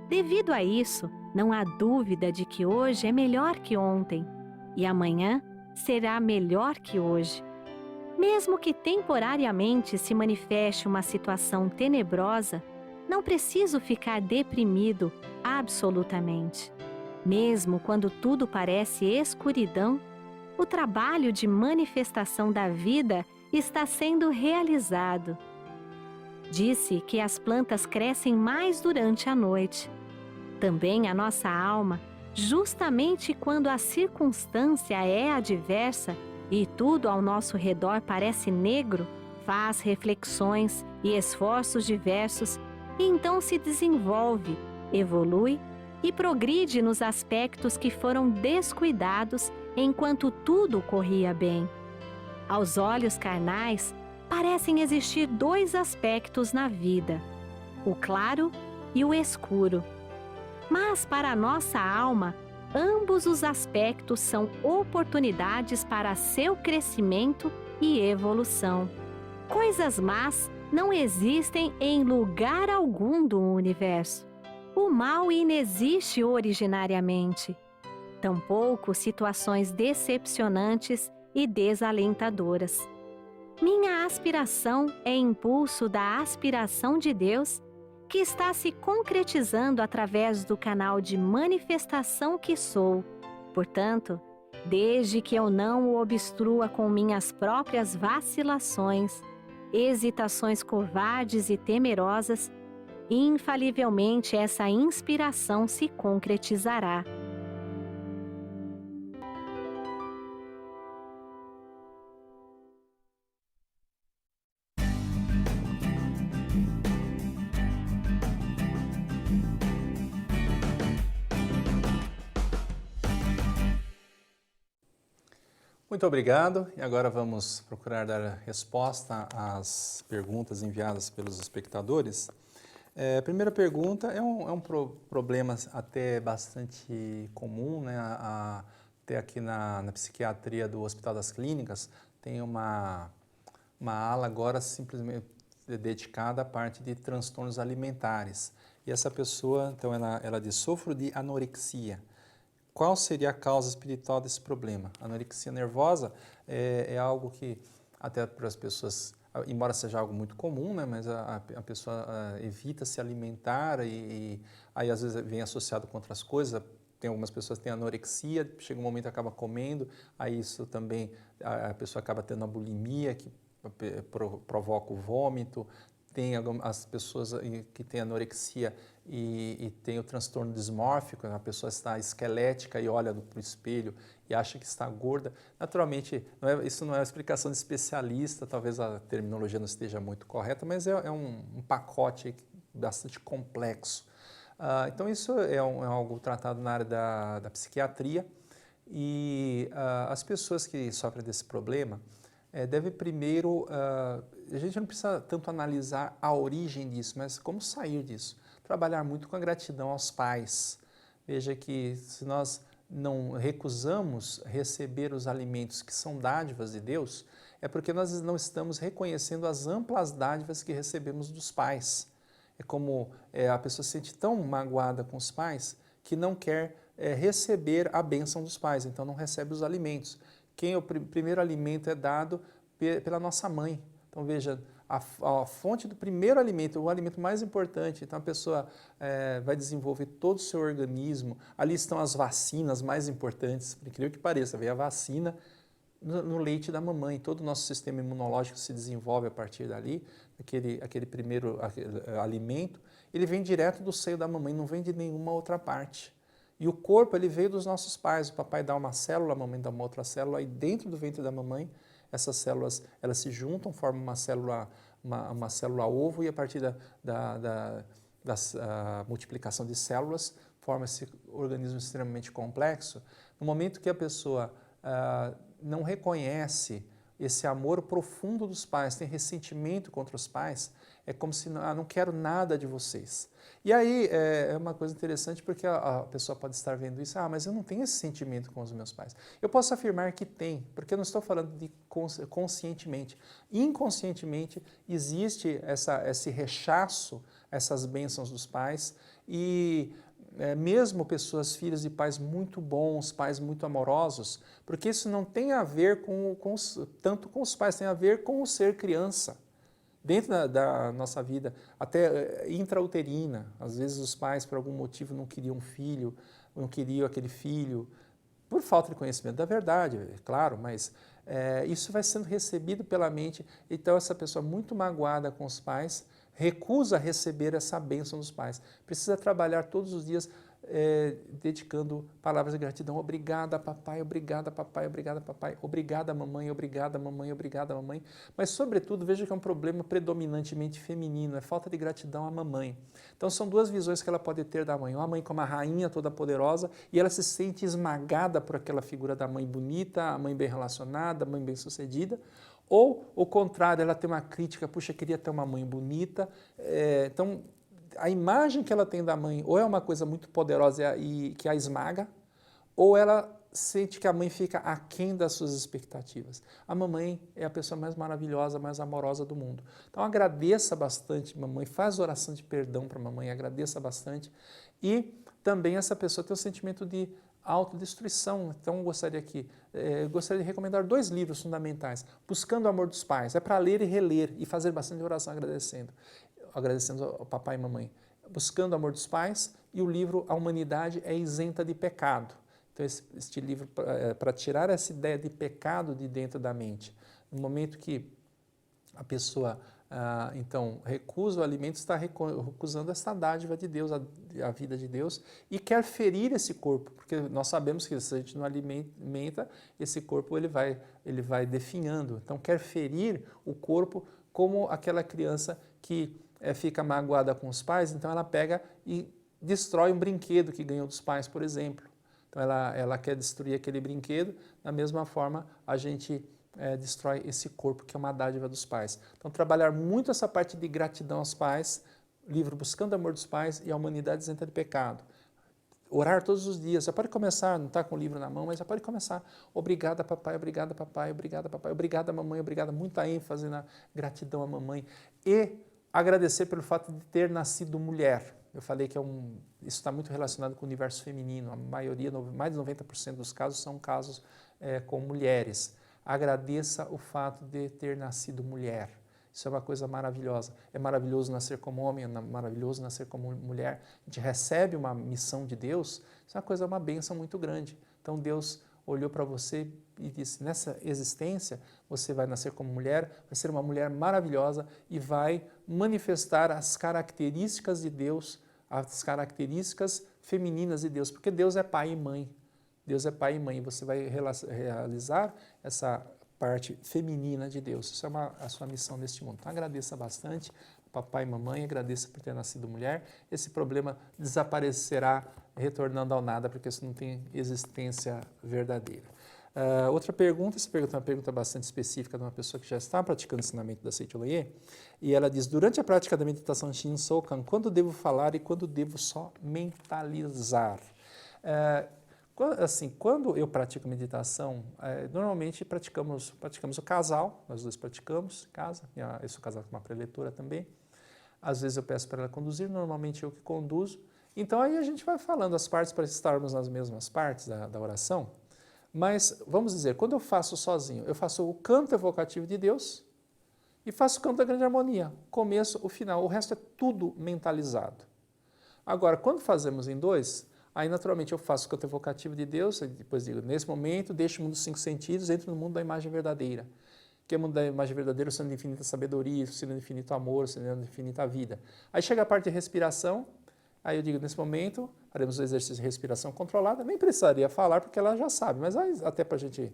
Devido a isso, não há dúvida de que hoje é melhor que ontem e amanhã será melhor que hoje. Mesmo que temporariamente se manifeste uma situação tenebrosa, não preciso ficar deprimido absolutamente. Mesmo quando tudo parece escuridão, o trabalho de manifestação da vida está sendo realizado. Disse que as plantas crescem mais durante a noite. Também a nossa alma, justamente quando a circunstância é adversa e tudo ao nosso redor parece negro, faz reflexões e esforços diversos e então se desenvolve, evolui e progride nos aspectos que foram descuidados enquanto tudo corria bem. Aos olhos carnais, parecem existir 2 aspectos na vida, o claro e o escuro. Mas para a nossa alma, ambos os aspectos são oportunidades para seu crescimento e evolução. Coisas más não existem em lugar algum do universo. O mal inexiste originariamente. Tampouco situações decepcionantes e desalentadoras. Minha aspiração é impulso da aspiração de Deus, que está se concretizando através do canal de manifestação que sou. Portanto, desde que eu não o obstrua com minhas próprias vacilações, hesitações covardes e temerosas, infalivelmente essa inspiração se concretizará. Muito obrigado. E agora vamos procurar dar resposta às perguntas enviadas pelos espectadores. A primeira pergunta é um problema até bastante comum, né? Até aqui na psiquiatria do Hospital das Clínicas tem uma ala agora simplesmente dedicada à parte de transtornos alimentares. E essa pessoa, então, ela diz: sofro de anorexia. Qual seria a causa espiritual desse problema? A anorexia nervosa é algo que até para as pessoas, embora seja algo muito comum, né, mas a pessoa evita se alimentar e aí às vezes vem associado com outras coisas. Tem algumas pessoas que têm anorexia, chega um momento que acaba comendo, aí isso também, a pessoa acaba tendo a bulimia, que provoca o vômito. tem as pessoas que têm anorexia e tem o transtorno dismórfico, a pessoa está esquelética e olha para o espelho e acha que está gorda. Naturalmente, isso não é uma explicação de especialista, talvez a terminologia não esteja muito correta, mas é um pacote bastante complexo. Então, isso é algo tratado na área da psiquiatria e as pessoas que sofrem desse problema devem primeiro, a gente não precisa tanto analisar a origem disso, mas como sair disso. Trabalhar muito com a gratidão aos pais. Veja que se nós não recusamos receber os alimentos que são dádivas de Deus, é porque nós não estamos reconhecendo as amplas dádivas que recebemos dos pais. É como a pessoa se sente tão magoada com os pais que não quer receber a bênção dos pais, então não recebe os alimentos. O primeiro alimento é dado pela nossa mãe. Então veja, a fonte do primeiro alimento, o alimento mais importante, então a pessoa vai desenvolver todo o seu organismo. Ali estão as vacinas mais importantes, por incrível que pareça, vem a vacina no leite da mamãe. Todo o nosso sistema imunológico se desenvolve a partir dali, aquele primeiro alimento, ele vem direto do seio da mamãe, não vem de nenhuma outra parte. E o corpo, ele veio dos nossos pais, o papai dá uma célula, a mamãe dá uma outra célula, e dentro do ventre da mamãe, essas células, elas se juntam, formam uma célula ovo, e a partir da multiplicação de células, forma esse organismo extremamente complexo. No momento que a pessoa não reconhece esse amor profundo dos pais, tem ressentimento contra os pais, é como se, não quero nada de vocês. E aí é uma coisa interessante porque a pessoa pode estar vendo isso, mas eu não tenho esse sentimento com os meus pais. Eu posso afirmar que tem, porque eu não estou falando de conscientemente. Inconscientemente existe esse rechaço, essas bênçãos dos pais e mesmo pessoas, filhos de pais muito bons, pais muito amorosos, porque isso não tem a ver tanto com os pais, tem a ver com o ser criança. Dentro da nossa vida, até intrauterina, às vezes os pais por algum motivo não queriam um filho, não queriam aquele filho, por falta de conhecimento da verdade, é claro, mas isso vai sendo recebido pela mente, então essa pessoa muito magoada com os pais, recusa receber essa bênção dos pais, precisa trabalhar todos os dias dedicando palavras de gratidão. Obrigada, papai, obrigada, papai, obrigada, papai, obrigada, mamãe, obrigada, mamãe, obrigada, mamãe. Mas, sobretudo, veja que é um problema predominantemente feminino, é falta de gratidão à mamãe. Então, são duas visões que ela pode ter da mãe. Uma mãe como a rainha toda poderosa e ela se sente esmagada por aquela figura da mãe bonita, a mãe bem relacionada, a mãe bem sucedida. Ou, o contrário, ela tem uma crítica, puxa, queria ter uma mãe bonita. Então, a imagem que ela tem da mãe ou é uma coisa muito poderosa e que a esmaga, ou ela sente que a mãe fica aquém das suas expectativas. A mamãe é a pessoa mais maravilhosa, mais amorosa do mundo. Então agradeça bastante, mamãe, faz oração de perdão para a mamãe, agradeça bastante. E também essa pessoa tem um sentimento de autodestruição. Então eu gostaria de recomendar 2 livros fundamentais. Buscando o Amor dos Pais, é para ler e reler e fazer bastante oração agradecendo ao papai e mamãe. Buscando o Amor dos Pais e o livro A Humanidade é Isenta de Pecado. Então este livro para tirar essa ideia de pecado de dentro da mente. No momento que a pessoa então recusa o alimento, está recusando essa dádiva de Deus, a vida de Deus, e quer ferir esse corpo, porque nós sabemos que se a gente não alimenta, esse corpo ele vai definhando. Então quer ferir o corpo como aquela criança que fica magoada com os pais, então ela pega e destrói um brinquedo que ganhou dos pais, por exemplo. Então ela quer destruir aquele brinquedo, da mesma forma a gente destrói esse corpo que é uma dádiva dos pais. Então trabalhar muito essa parte de gratidão aos pais, livro Buscando o Amor dos Pais e A Humanidade Isenta de Pecado. Orar todos os dias, já pode começar, não está com o livro na mão, mas já pode começar. Obrigada papai, obrigada papai, obrigada papai, obrigada mamãe, obrigada, muita ênfase na gratidão à mamãe. E agradecer pelo fato de ter nascido mulher. Eu falei que isso está muito relacionado com o universo feminino. A maioria, mais de 90% dos casos são casos com mulheres. Agradeça o fato de ter nascido mulher. Isso é uma coisa maravilhosa. É maravilhoso nascer como homem, é maravilhoso nascer como mulher. A gente recebe uma missão de Deus, isso é uma bênção muito grande. Então Deus olhou para você e disse, nessa existência você vai nascer como mulher, vai ser uma mulher maravilhosa e vai manifestar as características de Deus, as características femininas de Deus, porque Deus é pai e mãe. Deus é pai e mãe, você vai realizar essa parte feminina de Deus. Isso é a sua missão neste mundo. Então agradeça bastante, papai e mamãe, agradeça por ter nascido mulher. Esse problema desaparecerá retornando ao nada, porque isso não tem existência verdadeira. Outra pergunta, essa pergunta é uma pergunta bastante específica de uma pessoa que já está praticando o ensinamento da Seicho Loye, e ela diz, durante a prática da meditação Shin Sokan, quando devo falar e quando devo só mentalizar? Assim, quando eu pratico meditação, normalmente praticamos o casal, nós dois praticamos em casa, eu sou casado com uma preletora também, às vezes eu peço para ela conduzir, normalmente eu que conduzo, então aí a gente vai falando as partes para estarmos nas mesmas partes da oração, mas vamos dizer, quando eu faço sozinho, eu faço o canto evocativo de Deus e faço o canto da grande harmonia, o começo, o final, o resto é tudo mentalizado. Agora, quando fazemos em dois, aí, naturalmente, eu faço o canto evocativo de Deus, e depois digo, nesse momento, deixo o mundo dos 5 sentidos, entro no mundo da imagem verdadeira. Que é o mundo da imagem verdadeira, o sinal de infinita sabedoria, o sinal de infinito amor, o sinal de infinita vida. Aí chega a parte de respiração, aí eu digo, nesse momento, faremos o exercício de respiração controlada, nem precisaria falar, porque ela já sabe, mas até para a gente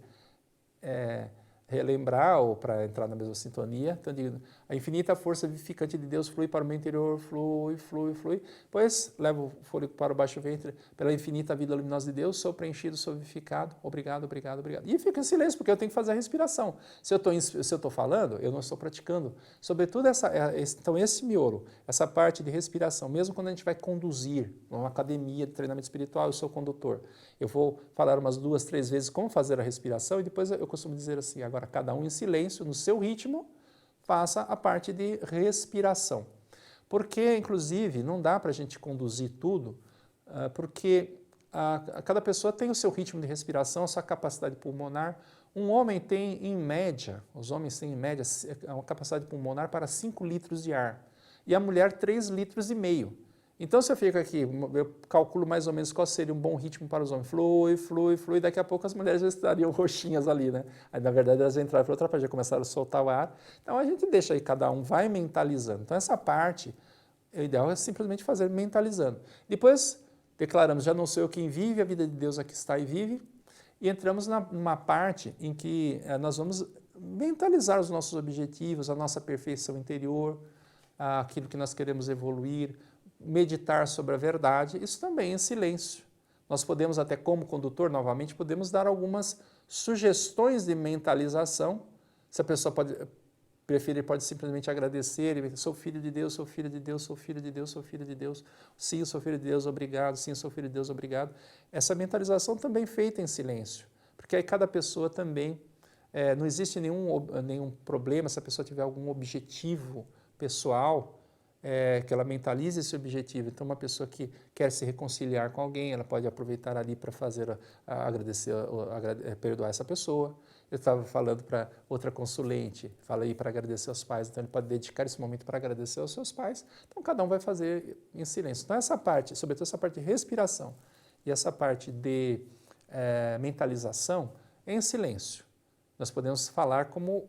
relembrar ou para entrar na mesma sintonia. Então, digo, a infinita força vivificante de Deus flui para o meu interior, flui, flui, flui. Depois, levo o fôlego para o baixo ventre, pela infinita vida luminosa de Deus, sou preenchido, sou vivificado, obrigado, obrigado, obrigado. E fica em silêncio, porque eu tenho que fazer a respiração. Se eu estou falando, eu não estou praticando. Sobretudo, então esse miolo, essa parte de respiração, mesmo quando a gente vai conduzir, numa academia de treinamento espiritual, eu sou condutor. Eu vou falar umas 2, 3 vezes como fazer a respiração e depois eu costumo dizer assim, agora cada um em silêncio, no seu ritmo, faça a parte de respiração. Porque, inclusive, não dá para a gente conduzir tudo, porque cada pessoa tem o seu ritmo de respiração, a sua capacidade pulmonar. Um homem tem, em média, os homens têm, em média, uma capacidade pulmonar para 5 litros de ar, e a mulher 3,5 litros. Então, se eu fico aqui, eu calculo mais ou menos qual seria um bom ritmo para os homens. Flui, flui, flui, daqui a pouco as mulheres já estariam roxinhas ali, né? Aí, na verdade, elas entraram para outra parte, já começaram a soltar o ar. Então, a gente deixa aí, cada um vai mentalizando. Então, essa parte, o ideal é simplesmente fazer mentalizando. Depois, declaramos, já não sou eu quem vive, a vida de Deus aqui está e vive. E entramos numa parte em que nós vamos mentalizar os nossos objetivos, a nossa perfeição interior, aquilo que nós queremos evoluir, meditar sobre a verdade, isso também em silêncio. Nós podemos até, como condutor, novamente, podemos dar algumas sugestões de mentalização. Se a pessoa preferir, pode simplesmente agradecer, sou filho de Deus, sou filho de Deus, sou filho de Deus, sou filho de Deus, sim, sou filho de Deus, obrigado, sim, sou filho de Deus, obrigado. Essa mentalização também feita em silêncio, porque aí cada pessoa também, não existe nenhum problema se a pessoa tiver algum objetivo pessoal, que ela mentalize esse objetivo. Então, uma pessoa que quer se reconciliar com alguém, ela pode aproveitar ali para fazer, perdoar essa pessoa. Eu estava falando para outra consulente, falei para agradecer aos pais, então ele pode dedicar esse momento para agradecer aos seus pais. Então, cada um vai fazer em silêncio. Então, essa parte, sobretudo essa parte de respiração e essa parte de mentalização, é em silêncio. Nós podemos falar como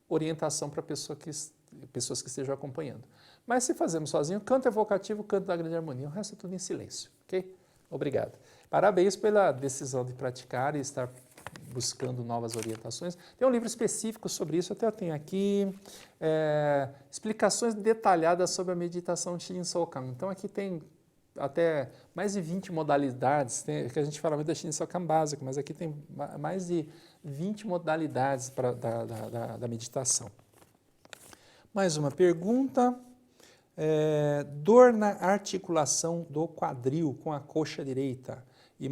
orientação para pessoas que estejam acompanhando. Mas se fazemos sozinho, canto evocativo, canto da grande harmonia, o resto é tudo em silêncio, ok? Obrigado. Parabéns pela decisão de praticar e estar buscando novas orientações. Tem um livro específico sobre isso, até eu tenho aqui, explicações detalhadas sobre a meditação Shin Sokan. Então aqui tem até mais de 20 modalidades, que a gente fala muito da Shin Sokan básica, mas aqui tem mais de 20 modalidades da meditação. Mais uma pergunta. Dor na articulação do quadril com a coxa direita e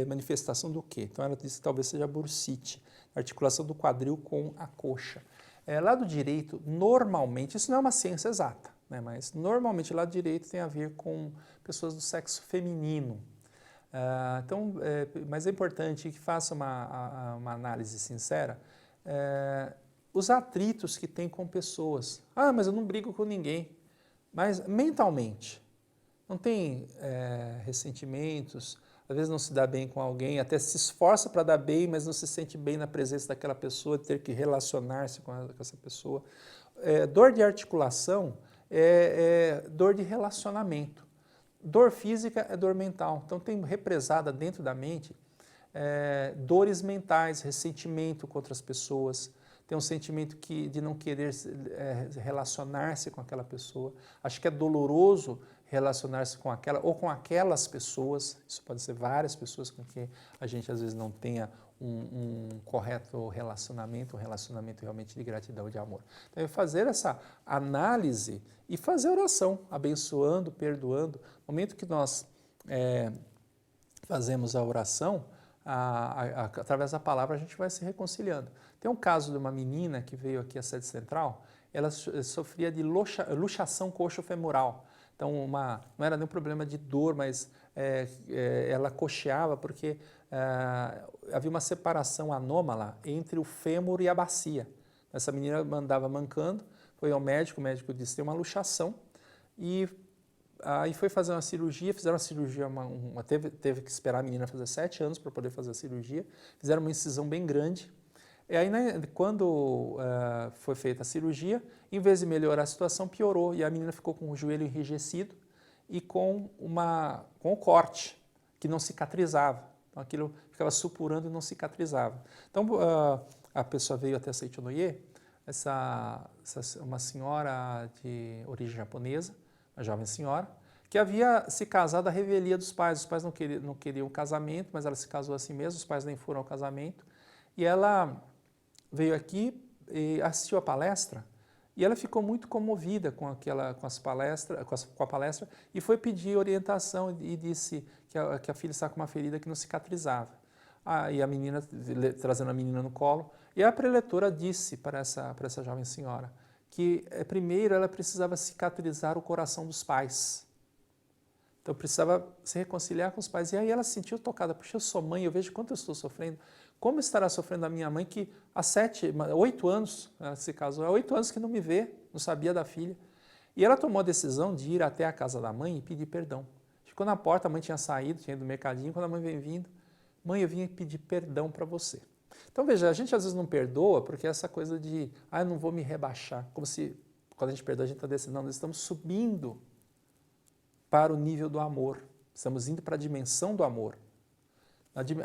manifestação do quê? Então ela disse que talvez seja bursite, articulação do quadril com a coxa. Lado direito, normalmente, isso não é uma ciência exata, né, mas normalmente o lado direito tem a ver com pessoas do sexo feminino. Mas é importante que faça uma análise sincera. Os atritos que tem com pessoas. Mas eu não brigo com ninguém. Mas mentalmente, não tem ressentimentos, às vezes não se dá bem com alguém, até se esforça para dar bem, mas não se sente bem na presença daquela pessoa, ter que relacionar-se com essa pessoa. Dor de articulação é dor de relacionamento. Dor física é dor mental. Então tem represada dentro da mente dores mentais, ressentimento contra as pessoas, tem um sentimento de não querer relacionar-se com aquela pessoa. Acho que é doloroso relacionar-se com aquela ou com aquelas pessoas. Isso pode ser várias pessoas com quem a gente às vezes não tenha um correto relacionamento, um relacionamento realmente de gratidão, de amor. Então, é fazer essa análise e fazer oração, abençoando, perdoando. No momento que nós fazemos a oração, através da palavra a gente vai se reconciliando. Tem um caso de uma menina que veio aqui à sede central, ela sofria de luxação coxofemoral. Então, não era nenhum problema de dor, mas ela coxeava porque havia uma separação anômala entre o fêmur e a bacia. Essa menina andava mancando, foi ao médico, o médico disse que tem uma luxação, e aí foi fazer uma cirurgia, fizeram uma cirurgia, teve que esperar a menina fazer 7 anos para poder fazer a cirurgia, fizeram uma incisão bem grande. E aí, quando foi feita a cirurgia, em vez de melhorar a situação, piorou, e a menina ficou com o joelho enrijecido e com o corte, que não cicatrizava. Então, aquilo ficava supurando e não cicatrizava. Então, a pessoa veio até Seichonoye, uma senhora de origem japonesa, uma jovem senhora, que havia se casado à revelia dos pais. Os pais não queriam casamento, mas ela se casou assim mesmo, os pais nem foram ao casamento. E ela veio aqui e assistiu a palestra, e ela ficou muito comovida com a palestra e foi pedir orientação e disse que a filha estava com uma ferida que não cicatrizava. E a menina, trazendo a menina no colo, e a preletora disse para essa jovem senhora que primeiro ela precisava cicatrizar o coração dos pais. Então precisava se reconciliar com os pais. E aí ela se sentiu tocada. Puxa, eu sou mãe, eu vejo quanto eu estou sofrendo. Como estará sofrendo a minha mãe que há 8 anos, ela se casou, há 8 anos que não me vê, não sabia da filha. E ela tomou a decisão de ir até a casa da mãe e pedir perdão. Ficou na porta, a mãe tinha saído, tinha ido do mercadinho, quando a mãe vem vindo, mãe, eu vim pedir perdão para você. Então veja, a gente às vezes não perdoa porque essa coisa de, eu não vou me rebaixar, como se quando a gente perdoa a gente está descendo, não, nós estamos subindo para o nível do amor, estamos indo para a dimensão do amor.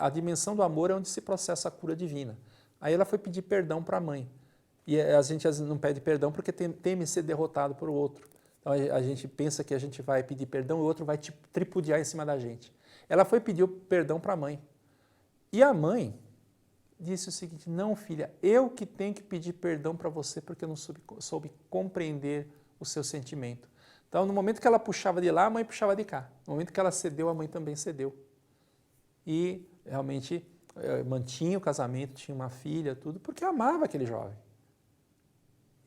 A dimensão do amor é onde se processa a cura divina. Aí ela foi pedir perdão para a mãe. E a gente às vezes não pede perdão porque teme ser derrotado por outro. Então a gente pensa que a gente vai pedir perdão e o outro vai tripudiar em cima da gente. Ela foi pedir perdão para a mãe. E a mãe disse o seguinte, não filha, eu que tenho que pedir perdão para você porque eu não soube compreender o seu sentimento. Então no momento que ela puxava de lá, a mãe puxava de cá. No momento que ela cedeu, a mãe também cedeu. E realmente mantinha o casamento, tinha uma filha, tudo, porque amava aquele jovem.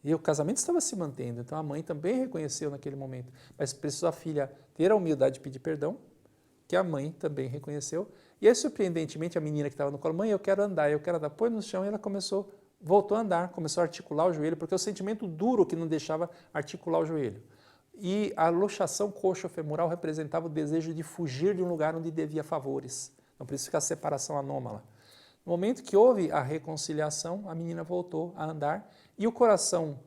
E o casamento estava se mantendo, então a mãe também reconheceu naquele momento. Mas precisou a filha ter a humildade de pedir perdão, que a mãe também reconheceu. E aí, surpreendentemente, a menina que estava no colo, mãe, eu quero andar, põe no chão, e ela voltou a andar, começou a articular o joelho, porque o sentimento duro que não deixava articular o joelho. E a luxação coxofemoral representava o desejo de fugir de um lugar onde devia favores. Então, por isso fica a separação anômala. No momento que houve a reconciliação, a menina voltou a andar e o coração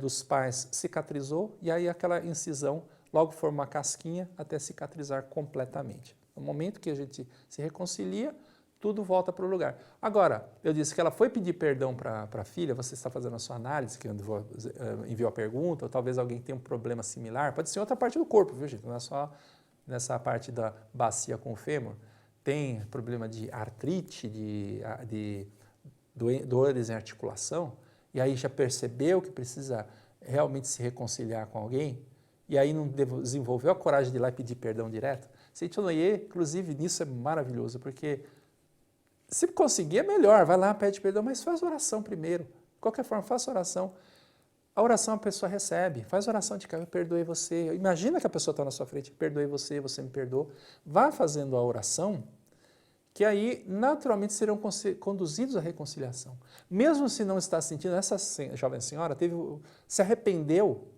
dos pais cicatrizou e aí aquela incisão logo forma uma casquinha até cicatrizar completamente. No momento que a gente se reconcilia, tudo volta para o lugar. Agora, eu disse que ela foi pedir perdão para a filha, você está fazendo a sua análise, que enviou a pergunta, ou talvez alguém tenha um problema similar, pode ser em outra parte do corpo, viu gente? Não é só nessa parte da bacia com o fêmur. Tem problema de artrite, de dores em articulação, e aí já percebeu que precisa realmente se reconciliar com alguém, e aí não desenvolveu a coragem de ir lá e pedir perdão direto. Seichonoye, inclusive, nisso é maravilhoso, porque se conseguir é melhor, vai lá, pede perdão, mas faz oração primeiro. De qualquer forma, faça oração. A oração a pessoa recebe, faz oração de eu perdoei você. Imagina que a pessoa está na sua frente, perdoei você, você me perdoou. Vá fazendo a oração, que aí naturalmente serão conduzidos à reconciliação. Mesmo se não está sentindo, essa jovem senhora se arrependeu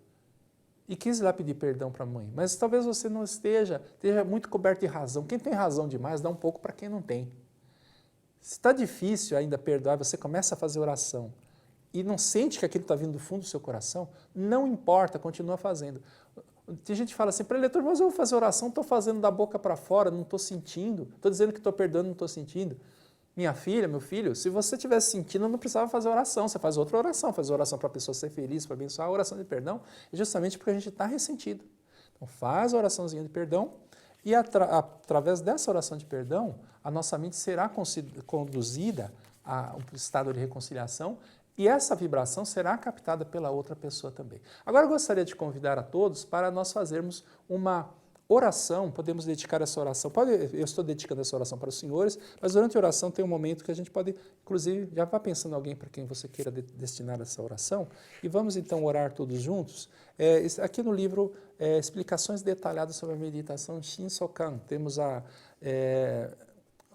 e quis ir lá pedir perdão para a mãe. Mas talvez você não esteja muito coberto de razão. Quem tem razão demais dá um pouco para quem não tem. Se está difícil ainda perdoar, você começa a fazer oração e não sente que aquilo está vindo do fundo do seu coração, não importa, continua fazendo. Tem gente que fala assim, preletor, mas eu vou fazer oração, estou fazendo da boca para fora, não estou sentindo, estou dizendo que estou perdoando, não estou sentindo. Minha filha, meu filho, se você estivesse sentindo, não precisava fazer oração, você faz outra oração, faz oração para a pessoa ser feliz, para abençoar. A oração de perdão é justamente porque a gente está ressentido. Então faz a oraçãozinha de perdão e através dessa oração de perdão, a nossa mente será conduzida a um estado de reconciliação e essa vibração será captada pela outra pessoa também. Agora eu gostaria de convidar a todos para nós fazermos uma oração, podemos dedicar essa oração, eu estou dedicando essa oração para os senhores, mas durante a oração tem um momento que a gente pode, inclusive, já vá pensando em alguém para quem você queira destinar essa oração, e vamos então orar todos juntos. Aqui no livro, explicações detalhadas sobre a meditação Shinsokan, temos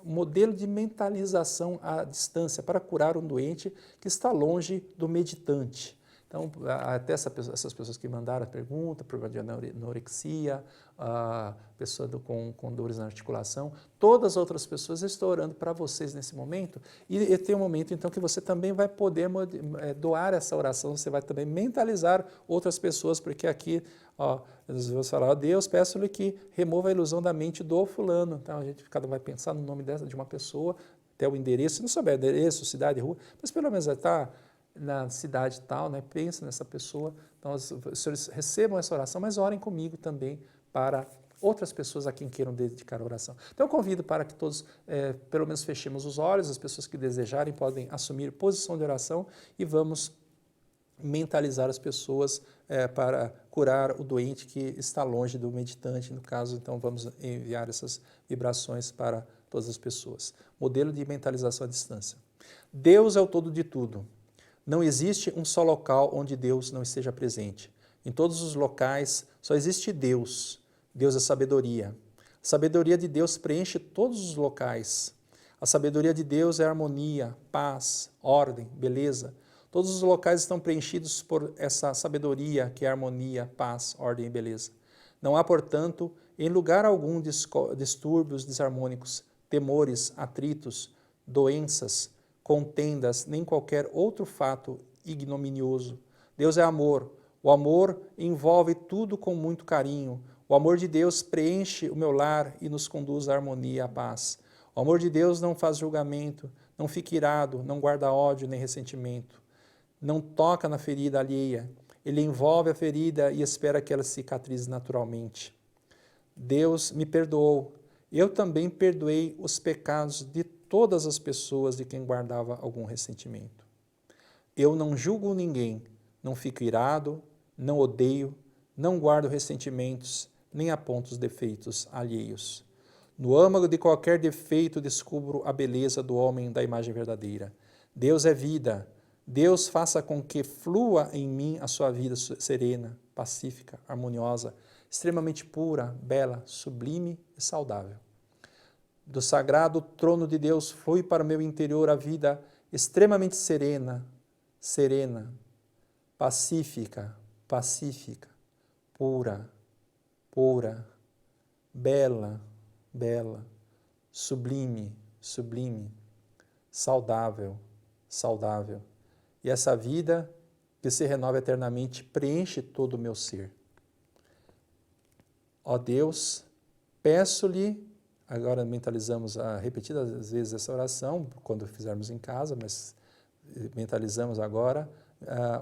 modelo de mentalização à distância para curar um doente que está longe do meditante. Então, até essas pessoas que mandaram a pergunta, problema de anorexia, a pessoa com dores na articulação, todas as outras pessoas, eu estou orando para vocês nesse momento, e tem um momento então que você também vai poder doar essa oração, você vai também mentalizar outras pessoas, porque aqui, nós vamos falar, Deus, peço-lhe que remova a ilusão da mente do fulano. Então, a gente cada vai pensar no nome de uma pessoa, até o endereço, se não souber endereço, cidade, rua, mas pelo menos vai estar na cidade tal, né? Pensa nessa pessoa. Então, os senhores recebam essa oração, mas orem comigo também para outras pessoas a quem queiram dedicar a oração. Então, eu convido para que todos, pelo menos, fechemos os olhos, as pessoas que desejarem podem assumir posição de oração e vamos mentalizar as pessoas para curar o doente que está longe do meditante, no caso, então vamos enviar essas vibrações para todas as pessoas. Modelo de mentalização à distância. Deus é o todo de tudo. Não existe um só local onde Deus não esteja presente. Em todos os locais só existe Deus. Deus é sabedoria. A sabedoria de Deus preenche todos os locais. A sabedoria de Deus é harmonia, paz, ordem, beleza. Todos os locais estão preenchidos por essa sabedoria que é harmonia, paz, ordem e beleza. Não há, portanto, em lugar algum distúrbios desarmônicos, temores, atritos, doenças, contendas, nem qualquer outro fato ignominioso. Deus é amor. O amor envolve tudo com muito carinho. O amor de Deus preenche o meu lar e nos conduz à harmonia e à paz. O amor de Deus não faz julgamento, não fica irado, não guarda ódio nem ressentimento. Não toca na ferida alheia. Ele envolve a ferida e espera que ela cicatrize naturalmente. Deus me perdoou. Eu também perdoei os pecados de todas as pessoas de quem guardava algum ressentimento. Eu não julgo ninguém, não fico irado, não odeio, não guardo ressentimentos, nem aponto os defeitos alheios. No âmago de qualquer defeito descubro a beleza do homem da imagem verdadeira. Deus é vida. Deus faça com que flua em mim a sua vida serena, pacífica, harmoniosa, extremamente pura, bela, sublime e saudável. Do sagrado trono de Deus flui para o meu interior a vida extremamente serena, pacífica, pura, bela, sublime, saudável. E essa vida que se renova eternamente preenche todo o meu ser. Ó Deus, peço-lhe, agora mentalizamos repetidas vezes essa oração, quando fizermos em casa, mas mentalizamos agora,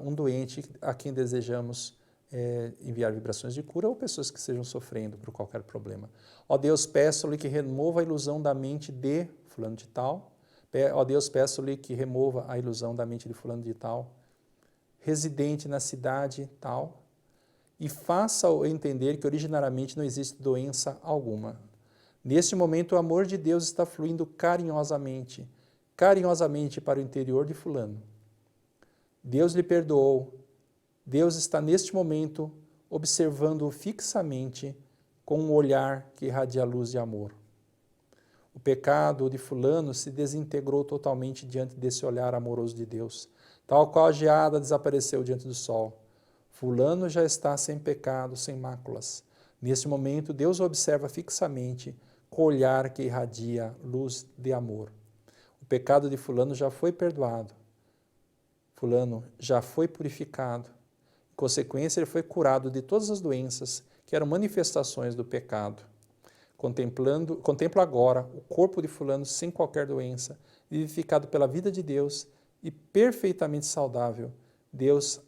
um doente a quem desejamos enviar vibrações de cura ou pessoas que estejam sofrendo por qualquer problema. Ó Deus, peço-lhe que remova a ilusão da mente de fulano de tal. Ó Deus, peço-lhe que remova a ilusão da mente de fulano de tal, residente na cidade tal, e faça-o entender que originariamente não existe doença alguma. Neste momento, o amor de Deus está fluindo carinhosamente para o interior de fulano. Deus lhe perdoou. Deus está neste momento observando-o fixamente com um olhar que irradia luz de amor. O pecado de fulano se desintegrou totalmente diante desse olhar amoroso de Deus, tal qual a geada desapareceu diante do sol. Fulano já está sem pecado, sem máculas. Neste momento, Deus o observa fixamente, com o olhar que irradia luz de amor. O pecado de fulano já foi perdoado. Fulano já foi purificado. Em consequência, ele foi curado de todas as doenças que eram manifestações do pecado. Contemplo agora o corpo de fulano sem qualquer doença, vivificado pela vida de Deus e perfeitamente saudável. Deus,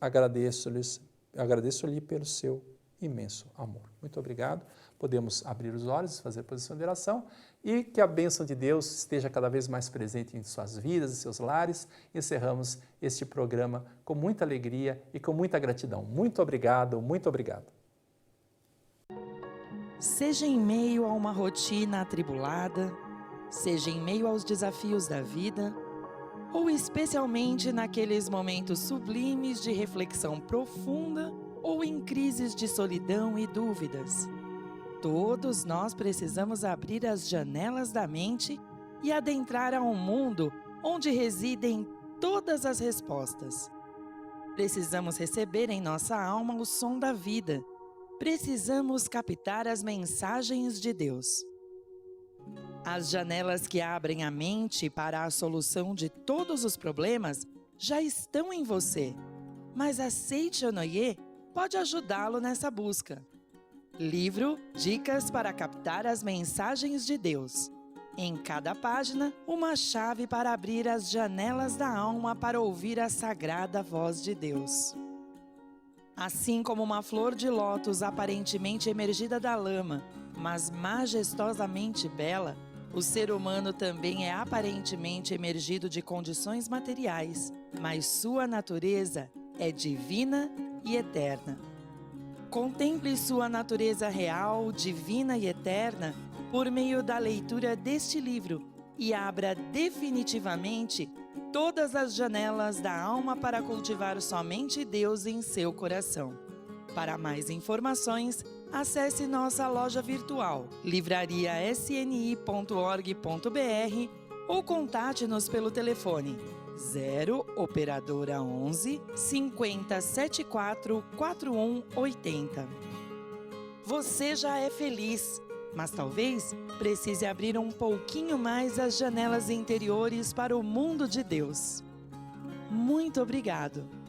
agradeço-lhe pelo seu imenso amor. Muito obrigado. Podemos abrir os olhos, fazer posição de oração e que a bênção de Deus esteja cada vez mais presente em suas vidas e seus lares. Encerramos este programa com muita alegria e com muita gratidão. Muito obrigado, muito obrigado. Seja em meio a uma rotina atribulada, seja em meio aos desafios da vida, ou especialmente naqueles momentos sublimes de reflexão profunda ou em crises de solidão e dúvidas. Todos nós precisamos abrir as janelas da mente e adentrar a um mundo onde residem todas as respostas. Precisamos receber em nossa alma o som da vida. Precisamos captar as mensagens de Deus. As janelas que abrem a mente para a solução de todos os problemas já estão em você, mas a Seichonoye pode ajudá-lo nessa busca. Livro Dicas para captar as mensagens de Deus. Em cada página, uma chave para abrir as janelas da alma para ouvir a sagrada voz de Deus. Assim como uma flor de lótus aparentemente emergida da lama, mas majestosamente bela, o ser humano também é aparentemente emergido de condições materiais, mas sua natureza é divina e eterna. Contemple sua natureza real, divina e eterna por meio da leitura deste livro e abra definitivamente todas as janelas da alma para cultivar somente Deus em seu coração. Para mais informações, acesse nossa loja virtual livrariasni.org.br ou contate-nos pelo telefone 0 operadora 11 50 74 41 80. Você já é feliz, mas talvez precise abrir um pouquinho mais as janelas interiores para o mundo de Deus. Muito obrigado!